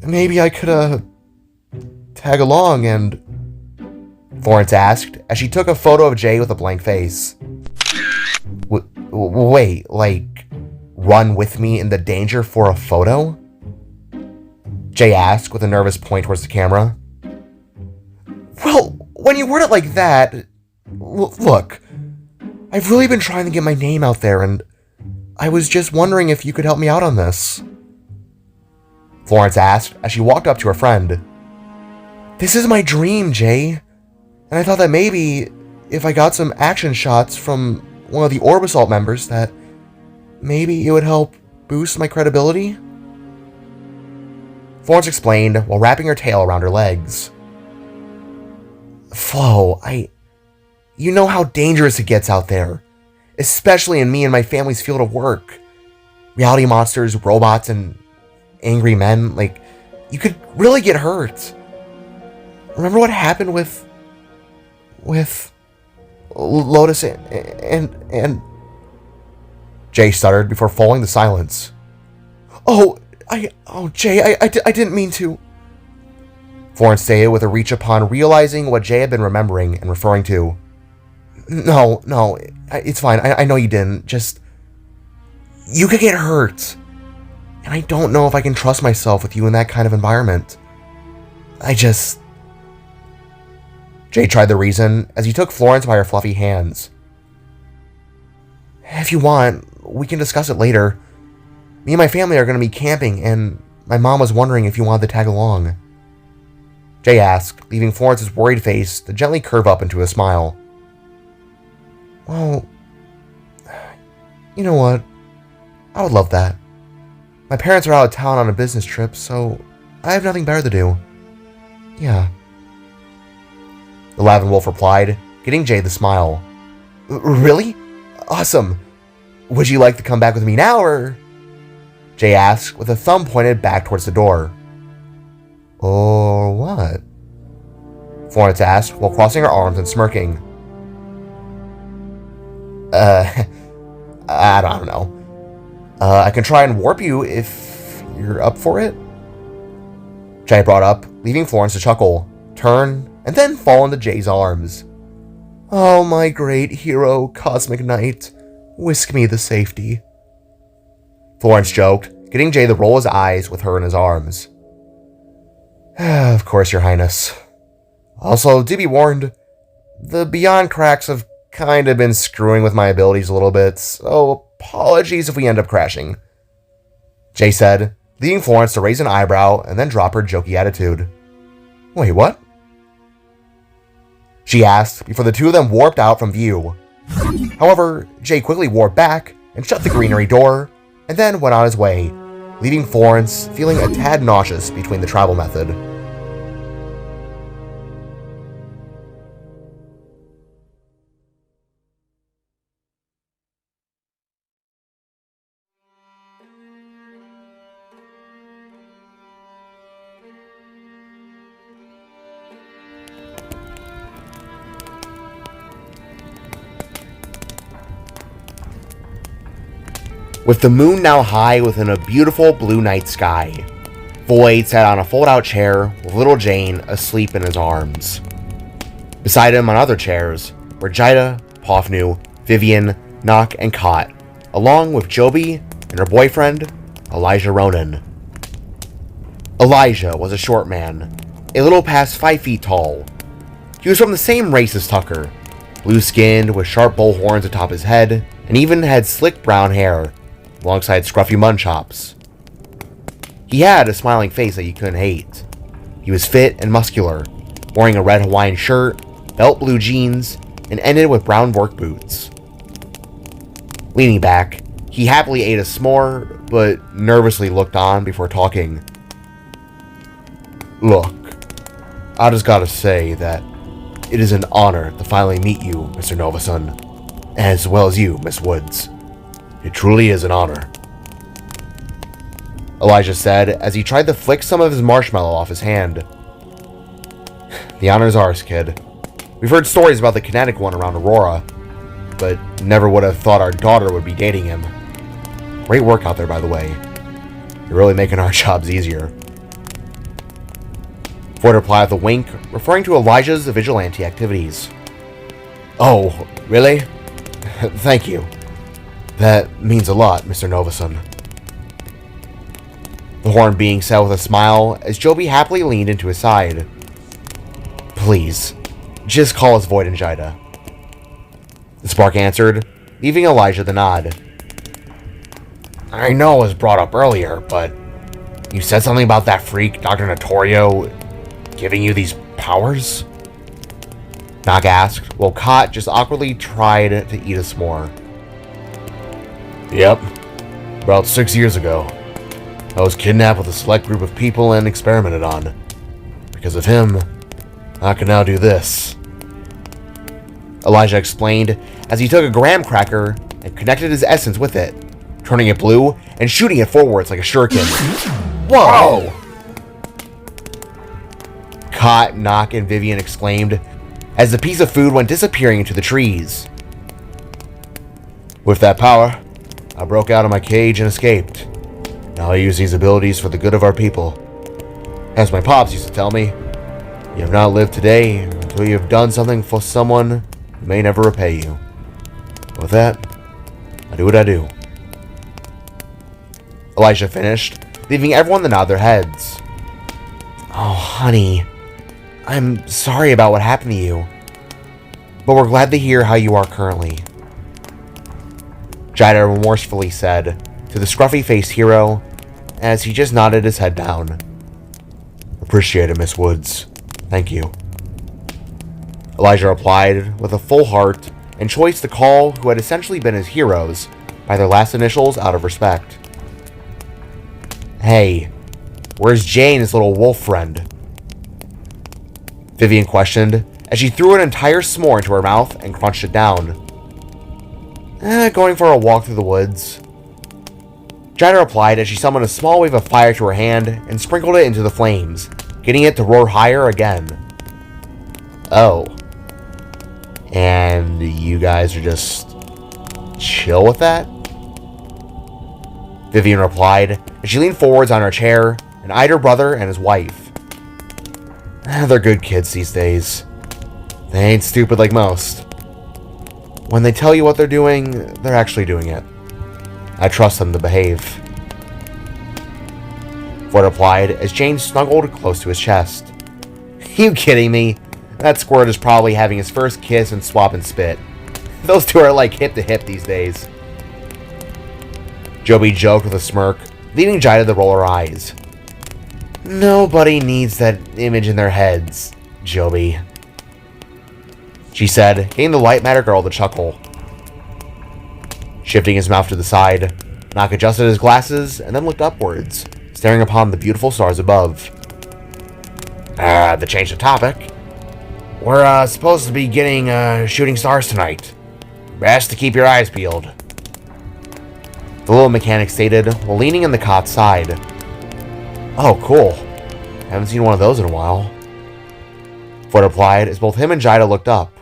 maybe I could, tag along and Florence asked as she took a photo of Jay with a blank face. Wait, like, run with me in the danger for a photo? Jay asked with a nervous point towards the camera. Well, when you word it like that, look, I've really been trying to get my name out there, and I was just wondering if you could help me out on this. Florence asked as she walked up to her friend. This is my dream, Jay, and I thought that maybe if I got some action shots from one of the Orbisalt members, that maybe it would help boost my credibility? Florence explained while wrapping her tail around her legs. Flo, you know how dangerous it gets out there, especially in me and my family's field of work. Reality monsters, robots, and angry men, like, you could really get hurt. Remember what happened with Lotus and Jay stuttered before falling to silence. Jay, I didn't mean to. Florence stated with a reach upon realizing what Jay had been remembering and referring to. No, it's fine. I know you didn't. Just, you could get hurt. And I don't know if I can trust myself with you in that kind of environment. Jay tried to reason as he took Florence by her fluffy hands. If you want, we can discuss it later. Me and my family are going to be camping, and my mom was wondering if you wanted to tag along. Jay asked, leaving Florence's worried face to gently curve up into a smile. Well, you know what? I would love that. My parents are out of town on a business trip, so I have nothing better to do. Yeah. The Lavin Wolf replied, getting Jay the smile. Really? Awesome. Would you like to come back with me now, or? Jay asked, with a thumb pointed back towards the door. Or what? Florence asked, while crossing her arms and smirking. I don't know. I can try and warp you if you're up for it. Jay brought up, leaving Florence to chuckle, turn, and then fall into Jay's arms. Oh, my great hero, Cosmic Knight, whisk me to safety. Florence joked, getting Jay to roll his eyes with her in his arms. Of course, Your Highness. Also, do be warned, the Beyond cracks have kind of been screwing with my abilities a little bit, so apologies if we end up crashing. Jay said, leading Florence to raise an eyebrow and then drop her jokey attitude. Wait, what? She asked before the two of them warped out from view. However, Jay quickly warped back and shut the greenery door, and then went on his way, leaving Florence feeling a tad nauseous between the travel method. With the moon now high within a beautiful blue night sky, Void sat on a fold-out chair with little Jane asleep in his arms. Beside him on other chairs were Jida, Pofnu, Vivian, Nock, and Kot, along with Joby and her boyfriend, Elijah Ronan. Elijah was a short man, a little past 5 feet tall. He was from the same race as Tucker, blue-skinned with sharp bull horns atop his head, and even had slick brown hair, alongside scruffy mud chops. He had a smiling face that you couldn't hate. He was fit and muscular, wearing a red Hawaiian shirt, belt blue jeans, and ended with brown work boots. Leaning back, he happily ate a s'more, but nervously looked on before talking. Look, I just gotta say that it is an honor to finally meet you, Mr. Novason, as well as you, Miss Woods. It truly is an honor. Elijah said as he tried to flick some of his marshmallow off his hand. The honor's ours, kid. We've heard stories about the kinetic one around Aurora, but never would have thought our daughter would be dating him. Great work out there, by the way. You're really making our jobs easier. Ford replied with a wink, referring to Elijah's vigilante activities. Oh, really? Thank you. That means a lot, Mr. Novason. The horn being said with a smile as Joby happily leaned into his side. Please, just call us Void and Jida. The spark answered, leaving Elijah the nod. I know it was brought up earlier, but you said something about that freak, Dr. Notorio, giving you these powers? Nock asked, while Kot just awkwardly tried to eat a s'more. Yep. About 6 years ago, I was kidnapped with a select group of people and experimented on. Because of him, I can now do this. Elijah explained as he took a graham cracker and connected his essence with it, turning it blue and shooting it forwards like a shuriken. Whoa! Kot, Nock, and Vivian exclaimed as the piece of food went disappearing into the trees. With that power, I broke out of my cage and escaped. Now I use these abilities for the good of our people. As my pops used to tell me, you have not lived today until you have done something for someone who may never repay you. With that, I do what I do. Elijah finished, leaving everyone to nod their heads. Oh, honey. I'm sorry about what happened to you, but we're glad to hear how you are currently. Jida remorsefully said to the scruffy-faced hero as he just nodded his head down. Appreciate it, Miss Woods. Thank you. Elijah replied with a full heart and chose to call who had essentially been his heroes by their last initials out of respect. Hey, where's Jay and his little wolf friend? Vivian questioned as she threw an entire s'more into her mouth and crunched it down. Going for a walk through the woods. Jida replied as she summoned a small wave of fire to her hand and sprinkled it into the flames, getting it to roar higher again. Oh. And you guys are just chill with that? Vivian replied as she leaned forwards on her chair and eyed her brother and his wife. They're good kids these days. They ain't stupid like most. When they tell you what they're doing, they're actually doing it. I trust them to behave. Ford replied as Jane snuggled close to his chest. You kidding me? That squirt is probably having his first kiss and swap and spit. Those two are like hip to hip these days. Joby joked with a smirk, leaving Jida to roll her eyes. Nobody needs that image in their heads, Joby, she said, getting the light matter girl to chuckle. Shifting his mouth to the side, Nock adjusted his glasses and then looked upwards, staring upon the beautiful stars above. To change the topic, we're supposed to be getting shooting stars tonight. Best to keep your eyes peeled. The little mechanic stated while leaning in the cot's side. Oh, cool. Haven't seen one of those in a while. Ford replied as both him and Jida looked up.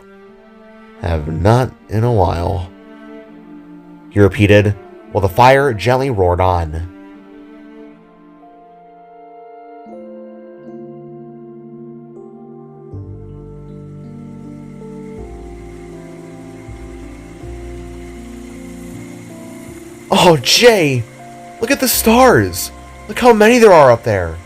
Have not in a while, he repeated while the fire gently roared on. Oh, Jay! Look at the stars! Look how many there are up there!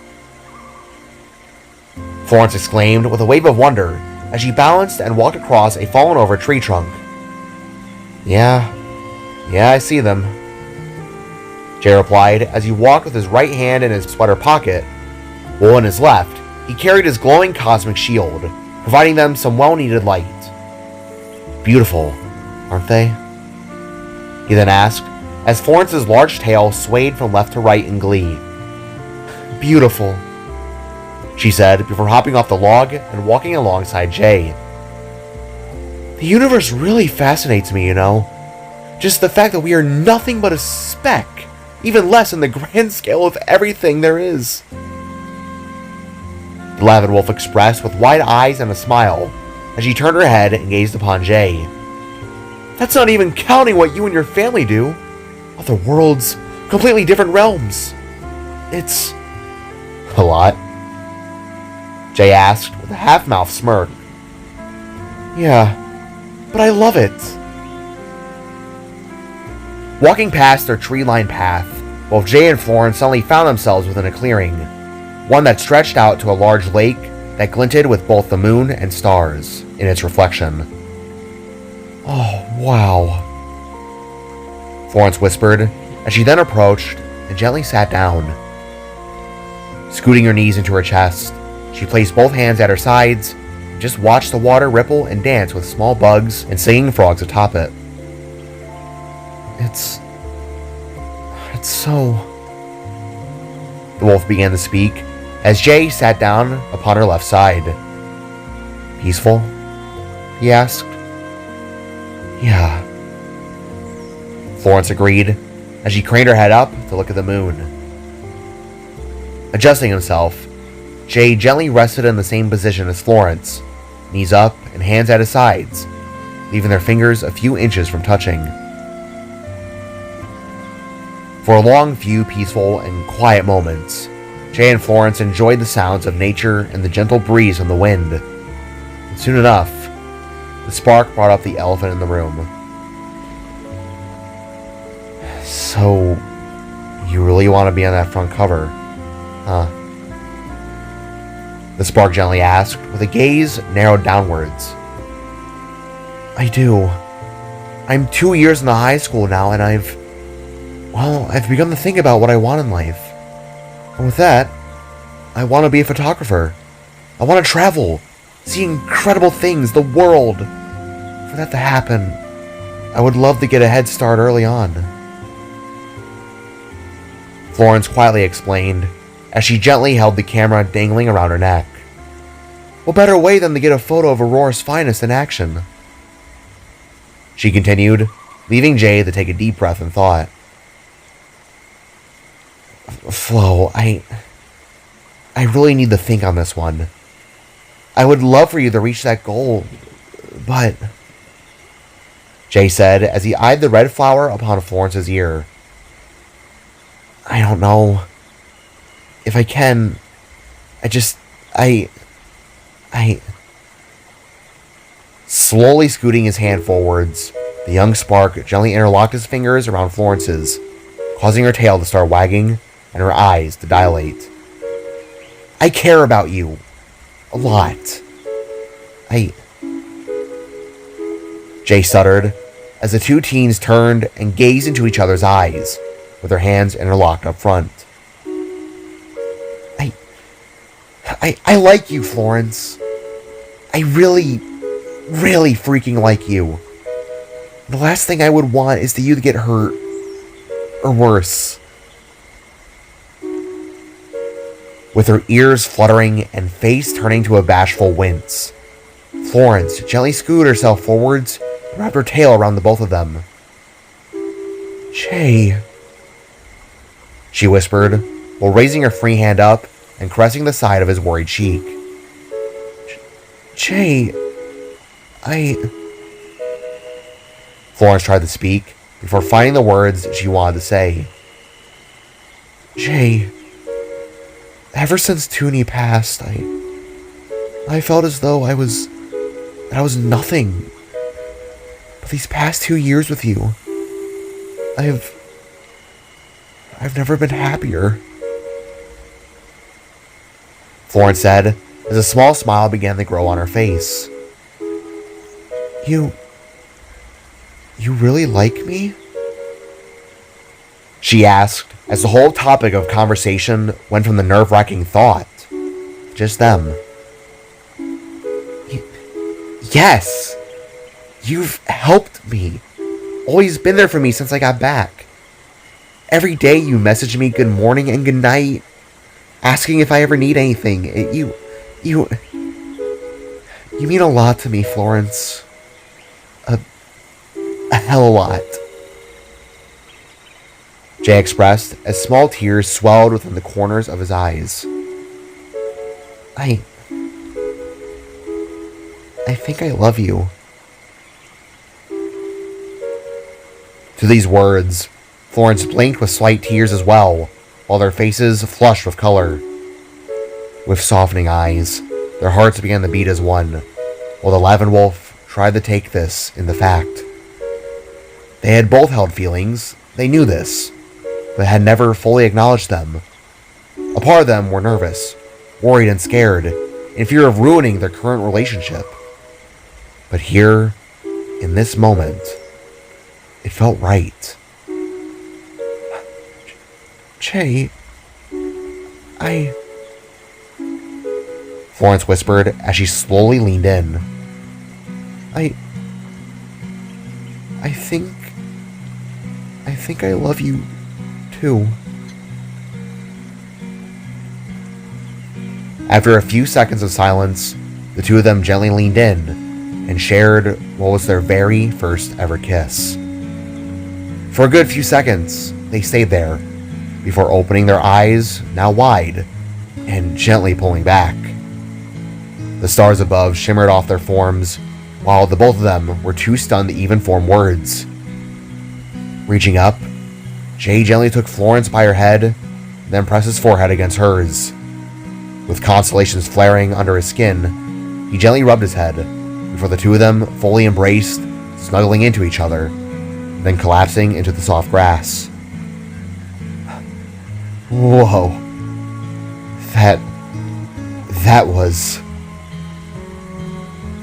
Florence exclaimed with a wave of wonder as she balanced and walked across a fallen over tree trunk. Yeah, I see them, Jay replied as he walked with his right hand in his sweater pocket, while in his left, he carried his glowing cosmic shield, providing them some well-needed light. Beautiful, aren't they? He then asked, as Florence's large tail swayed from left to right in glee. Beautiful, she said before hopping off the log and walking alongside Jay. The universe really fascinates me, you know. Just the fact that we are nothing but a speck, even less in the grand scale of everything there is. The Lavin Wolf expressed with wide eyes and a smile as she turned her head and gazed upon Jay. That's not even counting what you and your family do. Other worlds, completely different realms. It's a lot. Jay asked with a half-mouthed smirk. Yeah, but I love it. Walking past their tree-lined path, both Jay and Florence suddenly found themselves within a clearing, one that stretched out to a large lake that glinted with both the moon and stars in its reflection. Oh, wow, Florence whispered as she then approached and gently sat down. Scooting her knees into her chest, she placed both hands at her sides and just watched the water ripple and dance with small bugs and singing frogs atop it. It's so... The wolf began to speak as Jay sat down upon her left side. Peaceful? He asked. Yeah. Florence agreed as she craned her head up to look at the moon. Adjusting himself, Jay gently rested in the same position as Florence, knees up and hands at his sides, leaving their fingers a few inches from touching. For a long few peaceful and quiet moments, Jay and Florence enjoyed the sounds of nature and the gentle breeze from the wind. And soon enough, the spark brought up the elephant in the room. So, you really want to be on that front cover, huh? The spark gently asked, with a gaze narrowed downwards. I do. I'm 2 years in the high school now, and I've begun to think about what I want in life. And with that, I want to be a photographer. I want to travel, see incredible things, the world. For that to happen, I would love to get a head start early on. Florence quietly explained, as she gently held the camera dangling around her neck. What better way than to get a photo of Aurora's finest in action? She continued, leaving Jay to take a deep breath in thought. Flo, I really need to think on this one. I would love for you to reach that goal, but... Jay said as he eyed the red flower upon Florence's ear. I don't know. If I can... Slowly scooting his hand forwards, the young spark gently interlocked his fingers around Florence's, causing her tail to start wagging and her eyes to dilate. I care about you. A lot. Jay stuttered as the two teens turned and gazed into each other's eyes, with their hands interlocked up front. I like you, Florence. I really, really freaking like you. The last thing I would want is for you to get hurt. Or worse. With her ears fluttering and face turning to a bashful wince, Florence gently scooted herself forwards and wrapped her tail around the both of them. Jay, she whispered, while raising her free hand up and caressing the side of his worried cheek. Jay, Florence tried to speak before finding the words she wanted to say. Jay, ever since Toonie passed, I felt as though I was nothing. But these past 2 years with you, I've never been happier. Florence said, as a small smile began to grow on her face. You really like me? She asked, as the whole topic of conversation went from the nerve-wracking thought to just them. Yes! You've helped me. Always been there for me since I got back. Every day you message me good morning and good night, asking if I ever need anything. You mean a lot to me, Florence. A hell of a lot. Jay expressed as small tears swelled within the corners of his eyes. I think I love you. To these words, Florence blinked with slight tears as well, while their faces flushed with color. With softening eyes, Their hearts began to beat as one, while the Lavin Wolf tried to take this in the fact. They had both held feelings, they knew this, but had never fully acknowledged them. A part of them were nervous, worried and scared, in fear of ruining their current relationship. But here, in this moment, it felt right. Jay, Florence whispered as she slowly leaned in. I think I love you, too. After a few seconds of silence, the two of them gently leaned in and shared what was their very first ever kiss. For a good few seconds, they stayed there, before opening their eyes, now wide, and gently pulling back. The stars above shimmered off their forms, while the both of them were too stunned to even form words. Reaching up, Jay gently took Florence by her head, then pressed his forehead against hers. With constellations flaring under his skin, he gently rubbed his head, before the two of them fully embraced, snuggling into each other, then collapsing into the soft grass. Whoa. That was...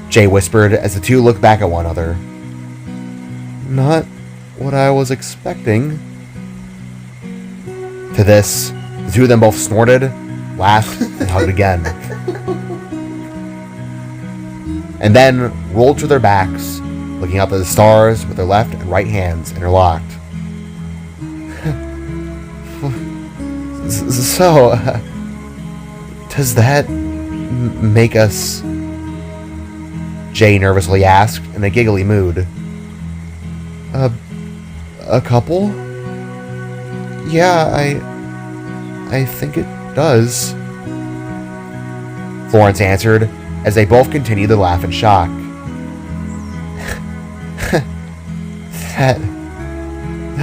Jay whispered as the two looked back at one another. Not what I was expecting. To this, the two of them both snorted, laughed, and hugged again. And then rolled to their backs, looking up at the stars with their left and right hands interlocked. So, does that make us... Jay nervously asked in a giggly mood. A couple? Yeah, I think it does. Florence answered as they both continued to laugh in shock. That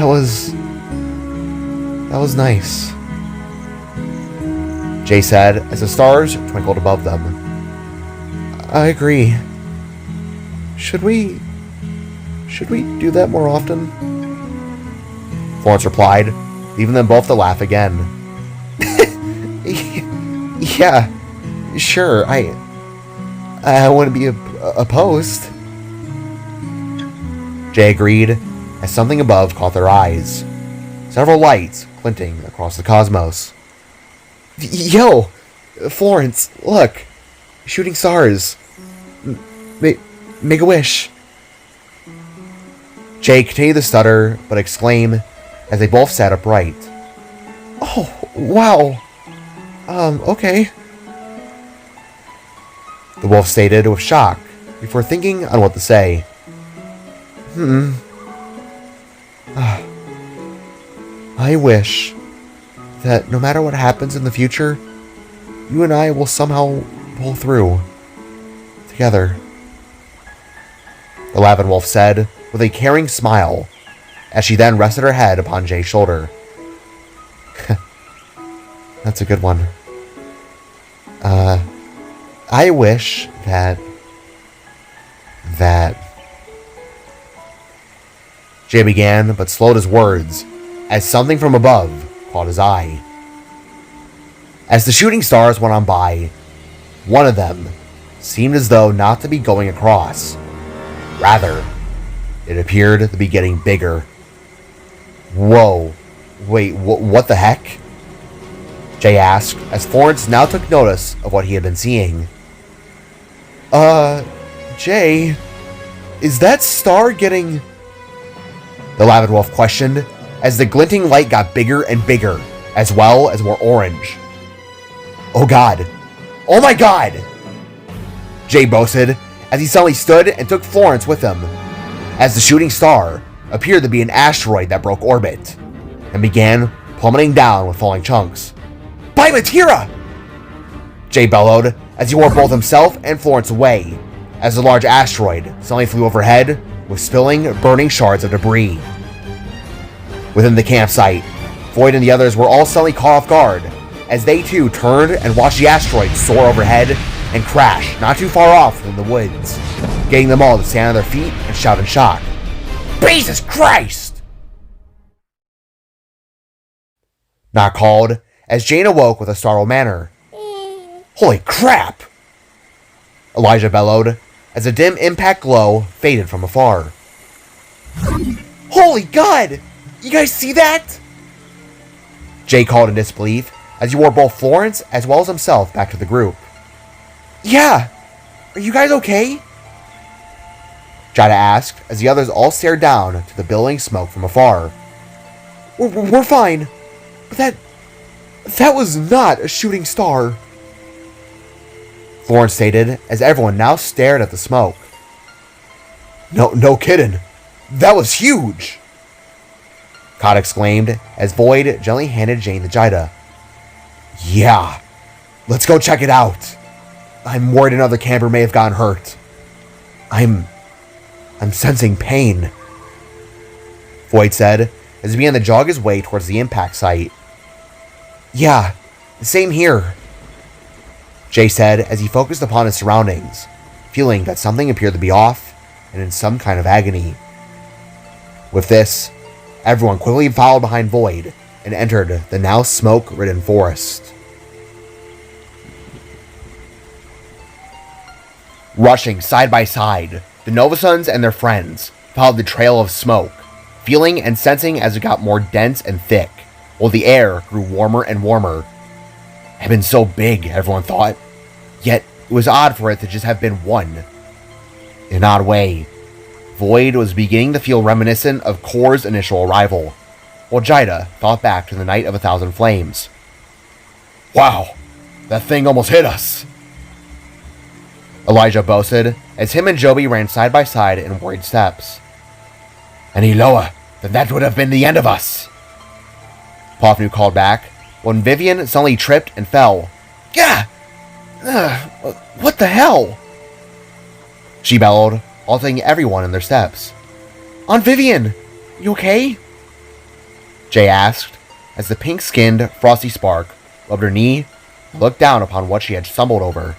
was nice, Jay said as the stars twinkled above them. I agree. Should we do that more often? Florence replied, leaving them both to laugh again. Yeah, sure, I wouldn't be opposed. Jay agreed, as something above caught their eyes. Several lights glinting across the cosmos. Yo! Florence, look! Shooting stars. Make a wish. Jay continued to stutter, but exclaim, as they both sat upright. Oh, wow! Okay. The wolf stated with shock, before thinking on what to say. I wish that no matter what happens in the future, you and I will somehow pull through. Together. The Lavin Wolf said, with a caring smile, as she then rested her head upon Jay's shoulder. That's a good one. I wish that... Jay began, but slowed his words, as something from above caught his eye. As the shooting stars went on by, one of them seemed as though not to be going across. Rather, it appeared to be getting bigger. Whoa. Wait, what the heck? Jay asked, as Florence now took notice of what he had been seeing. Jay, is that star getting... The Lavin Wolf questioned, as the glinting light got bigger and bigger, as well as more orange. Oh god. Oh my god! Jay boasted, as he suddenly stood and took Florence with him, as the shooting star appeared to be an asteroid that broke orbit, and began plummeting down with falling chunks. By Matira! Jay bellowed, as he wore both himself and Florence away, as the large asteroid suddenly flew overhead, with spilling, burning shards of debris. Within the campsite, Floyd and the others were all suddenly caught off guard, as they too turned and watched the asteroid soar overhead, and crash not too far off in the woods, getting them all to stand on their feet and shout in shock. Jesus Christ! Knock called as Jane awoke with a startled manner. Holy crap! Elijah bellowed as a dim impact glow faded from afar. Holy God! You guys see that? Jay called in disbelief as he wore both Florence as well as himself back to the group. Yeah! Are you guys okay? Jada asked as the others all stared down to the billowing smoke from afar. We're fine. But that was not a shooting star. Florence stated as everyone now stared at the smoke. No kidding. That was huge! Cod exclaimed as Void gently handed Jane the Jida. Yeah, let's go check it out. I'm worried another camper may have gotten hurt. I'm sensing pain, Void said as he began to jog his way towards the impact site. Yeah, same here, Jay said as he focused upon his surroundings, feeling that something appeared to be off and in some kind of agony. With this, everyone quickly followed behind Void and entered the now smoke-ridden forest. Rushing side by side, the Novasuns and their friends followed the trail of smoke, feeling and sensing as it got more dense and thick, while the air grew warmer and warmer. It had been so big, everyone thought, yet it was odd for it to just have been one. In an odd way, Void was beginning to feel reminiscent of Kor's initial arrival, while Jida thought back to the Night of 1,000 Flames. Wow, that thing almost hit us. Elijah boasted as him and Joby ran side by side in worried steps. Any lower, then that would have been the end of us. Pofnu called back, when Vivian suddenly tripped and fell. Gah! What the hell? She bellowed, halting everyone in their steps. Aunt Vivian, you okay? Jay asked, as the pink-skinned Frosty Spark rubbed her knee and looked down upon what she had stumbled over.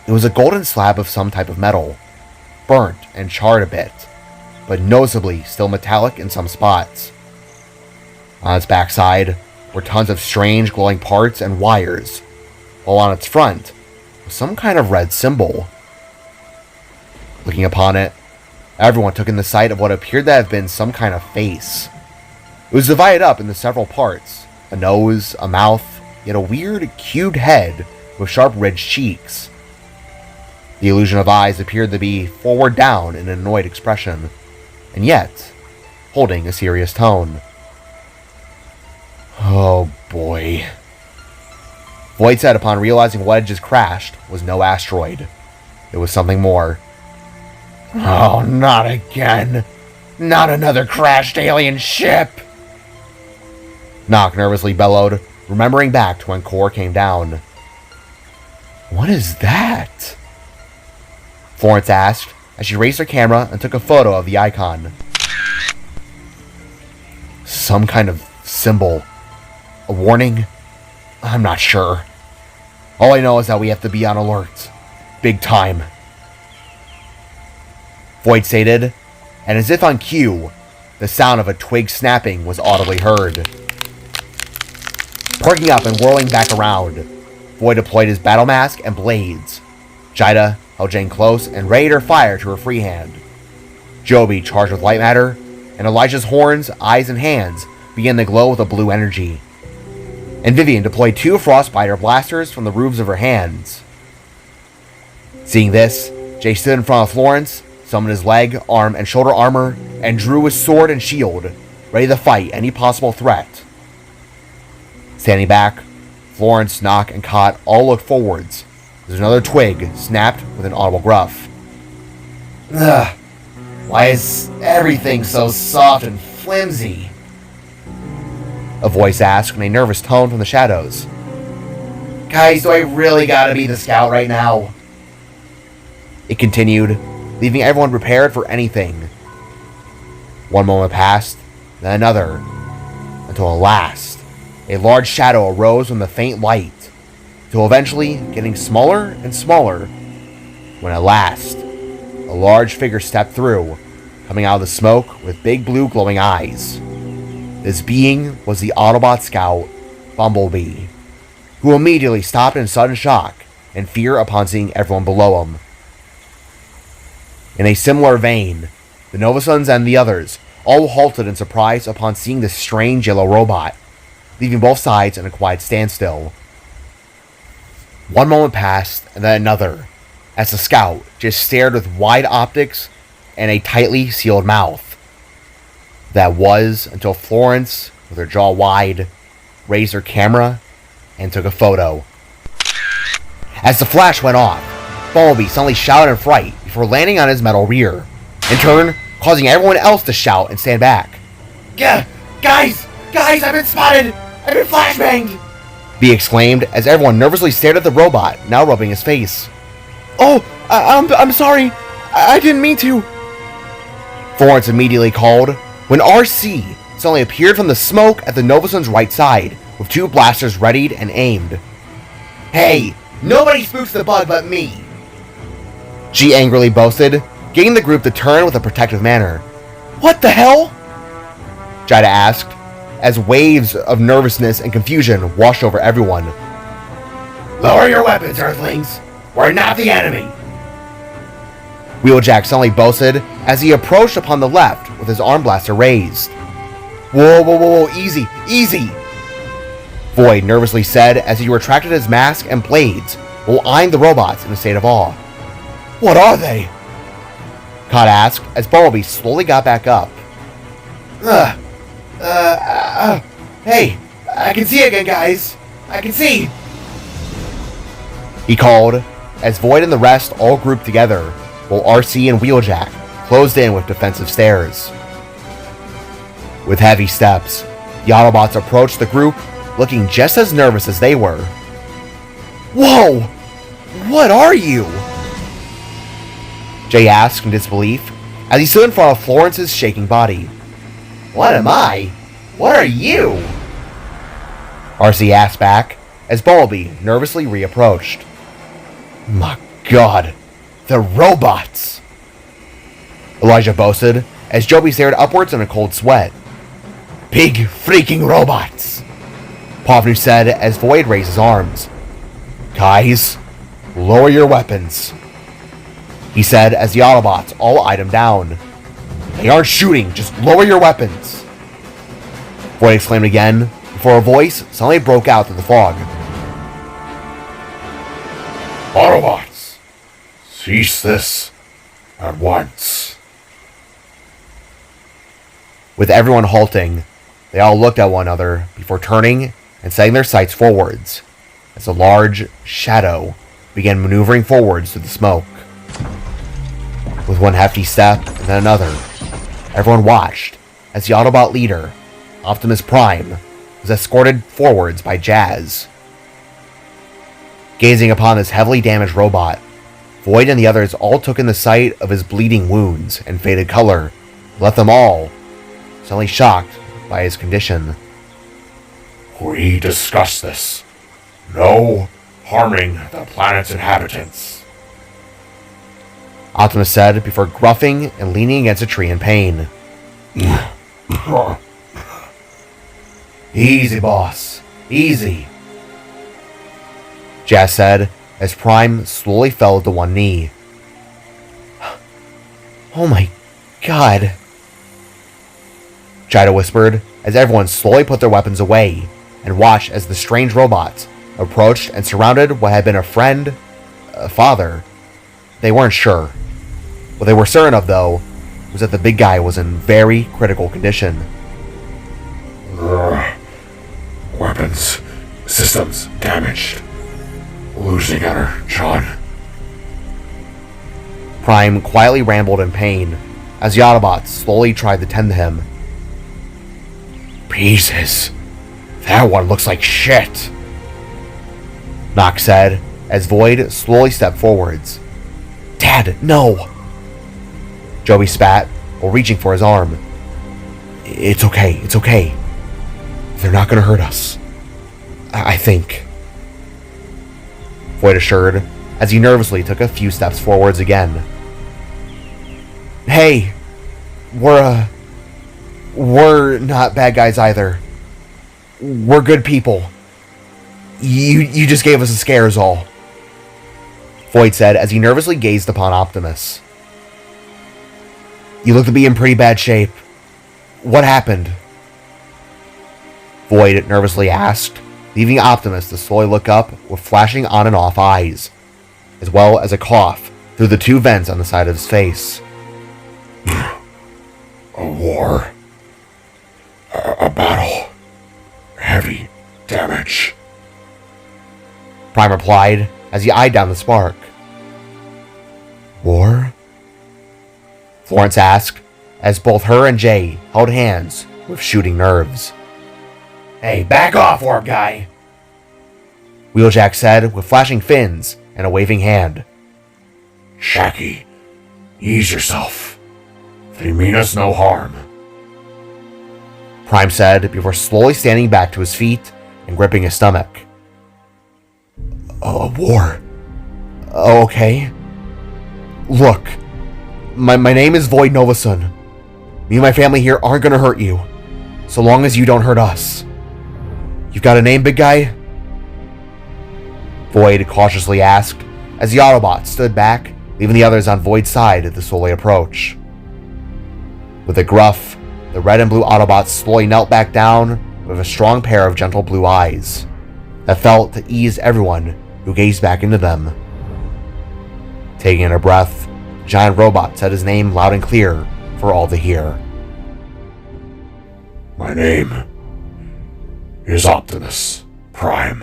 It was a golden slab of some type of metal, burnt and charred a bit, but noticeably still metallic in some spots. On its backside were tons of strange glowing parts and wires, while on its front was some kind of red symbol. Looking upon it, everyone took in the sight of what appeared to have been some kind of face. It was divided up into several parts, a nose, a mouth, yet a weird cubed head with sharp ridged cheeks. The illusion of eyes appeared to be forward down in an annoyed expression, and yet holding a serious tone. Oh boy. Void said upon realizing what had just crashed was no asteroid. It was something more. Oh, not again. Not another crashed alien ship. Nock nervously bellowed, remembering back to when Kor came down. What is that? Florence asked as she raised her camera and took a photo of the icon. Some kind of symbol. A warning? I'm not sure. All I know is that we have to be on alert. Big time. Void stated, and as if on cue, the sound of a twig snapping was audibly heard. Perking up and whirling back around, Void deployed his battle mask and blades. Jida held Jane close and raided her fire to her free hand. Joby charged with light matter, and Elijah's horns, eyes, and hands began to glow with a blue energy. And Vivian deployed 2 frostbiter blasters from the roofs of her hands. Seeing this, Jay stood in front of Florence, summoned his leg, arm, and shoulder armor, and drew his sword and shield, ready to fight any possible threat. Standing back, Florence, Nock, and Cot all looked forwards, as another twig snapped with an audible gruff. Ugh, why is everything so soft and flimsy? A voice asked in a nervous tone from the shadows. Guys, do I really gotta be the scout right now? It continued, leaving everyone prepared for anything. One moment passed, then another, until at last, a large shadow arose from the faint light, till eventually getting smaller and smaller, when at last, a large figure stepped through, coming out of the smoke with big blue glowing eyes. This being was the Autobot scout, Bumblebee, who immediately stopped in sudden shock and fear upon seeing everyone below him. In a similar vein, the Novasuns and the others all halted in surprise upon seeing this strange yellow robot, leaving both sides in a quiet standstill. One moment passed, and then another, as the scout just stared with wide optics and a tightly sealed mouth. That was until Florence, with her jaw wide, raised her camera and took a photo. As the flash went off, Bumblebee suddenly shouted in fright before landing on his metal rear, in turn causing everyone else to shout and stand back. Guys, I've been spotted! I've been flashbanged! B exclaimed as everyone nervously stared at the robot, now rubbing his face. Oh, I'm sorry. I didn't mean to. Florence immediately called, when RC suddenly appeared from the smoke at the Novasun's right side, with two blasters readied and aimed. Hey, nobody spooks the bug but me! She angrily boasted, getting the group to turn with a protective manner. What the hell? Jida asked, as waves of nervousness and confusion washed over everyone. Lower your weapons, Earthlings! We're not the enemy! Wheeljack suddenly boasted as he approached upon the left with his arm blaster raised. Whoa, easy! Void nervously said as he retracted his mask and blades while eyeing the robots in a state of awe. What are they? Cod asked as Bumblebee slowly got back up. Hey, I can see again, guys. I can see. He called as Void and the rest all grouped together while RC and Wheeljack closed in with defensive stares. With heavy steps, the Autobots approached the group looking just as nervous as they were. Whoa! What are you? Jay asked in disbelief as he stood in front of Florence's shaking body. What am I? What are you? RC asked back as Bumblebee nervously reapproached. My God, the robots! Elijah boasted as Joby stared upwards in a cold sweat. Big freaking robots! Pavnu said as Void raised his arms. Guys, lower your weapons. He said as the Autobots all eyed him down. They aren't shooting, just lower your weapons. Void exclaimed again before a voice suddenly broke out through the fog. Autobots, cease this at once. With everyone halting, they all looked at one another before turning and setting their sights forwards as a large shadow began maneuvering forwards through the smoke. With one hefty step and then another, everyone watched as the Autobot leader, Optimus Prime, was escorted forwards by Jazz. Gazing upon this heavily damaged robot, Void and the others all took in the sight of his bleeding wounds and faded color, left them all suddenly shocked by his condition. We discussed this. No harming the planet's inhabitants. Optimus said before gruffing and leaning against a tree in pain. Easy, boss. Easy. Jazz said as Prime slowly fell to one knee. Oh my God. Jida whispered as everyone slowly put their weapons away and watched as the strange robots approached and surrounded what had been a friend, a father. They weren't sure. What they were certain of, though, was that the big guy was in very critical condition. Weapons systems damaged. Losing Energon. Prime quietly rambled in pain as the Autobots slowly tried to tend to him. Jesus, that one looks like shit. Nox said as Void slowly stepped forwards. Dad, no. Joby spat while reaching for his arm. It's okay. They're not gonna hurt us. I think. Void assured, as he nervously took a few steps forwards again. Hey, we're not bad guys either. We're good people. You just gave us a scare is all. Void said as he nervously gazed upon Optimus. You look to be in pretty bad shape. What happened? Void nervously asked, leaving Optimus to slowly look up with flashing on and off eyes, as well as a cough through the two vents on the side of his face. A war. A battle. Heavy damage. Prime replied as he eyed down the spark. War? Florence asked, as both her and Jay held hands with shooting nerves. Hey, back off, orb guy! Wheeljack said with flashing fins and a waving hand. Shacky, ease yourself. They mean us no harm. Prime said before slowly standing back to his feet and gripping his stomach. A war? Okay. Look, my name is Void Novasun. Me and my family here aren't gonna hurt you, so long as you don't hurt us. You've got a name, big guy? Void cautiously asked as the Autobot stood back, leaving the others on Void's side to slowly approach. With a gruff, the red and blue Autobots slowly knelt back down with a strong pair of gentle blue eyes that felt to ease everyone who gazed back into them. Taking in a breath, the giant robot said his name loud and clear for all to hear. My name is Optimus Prime.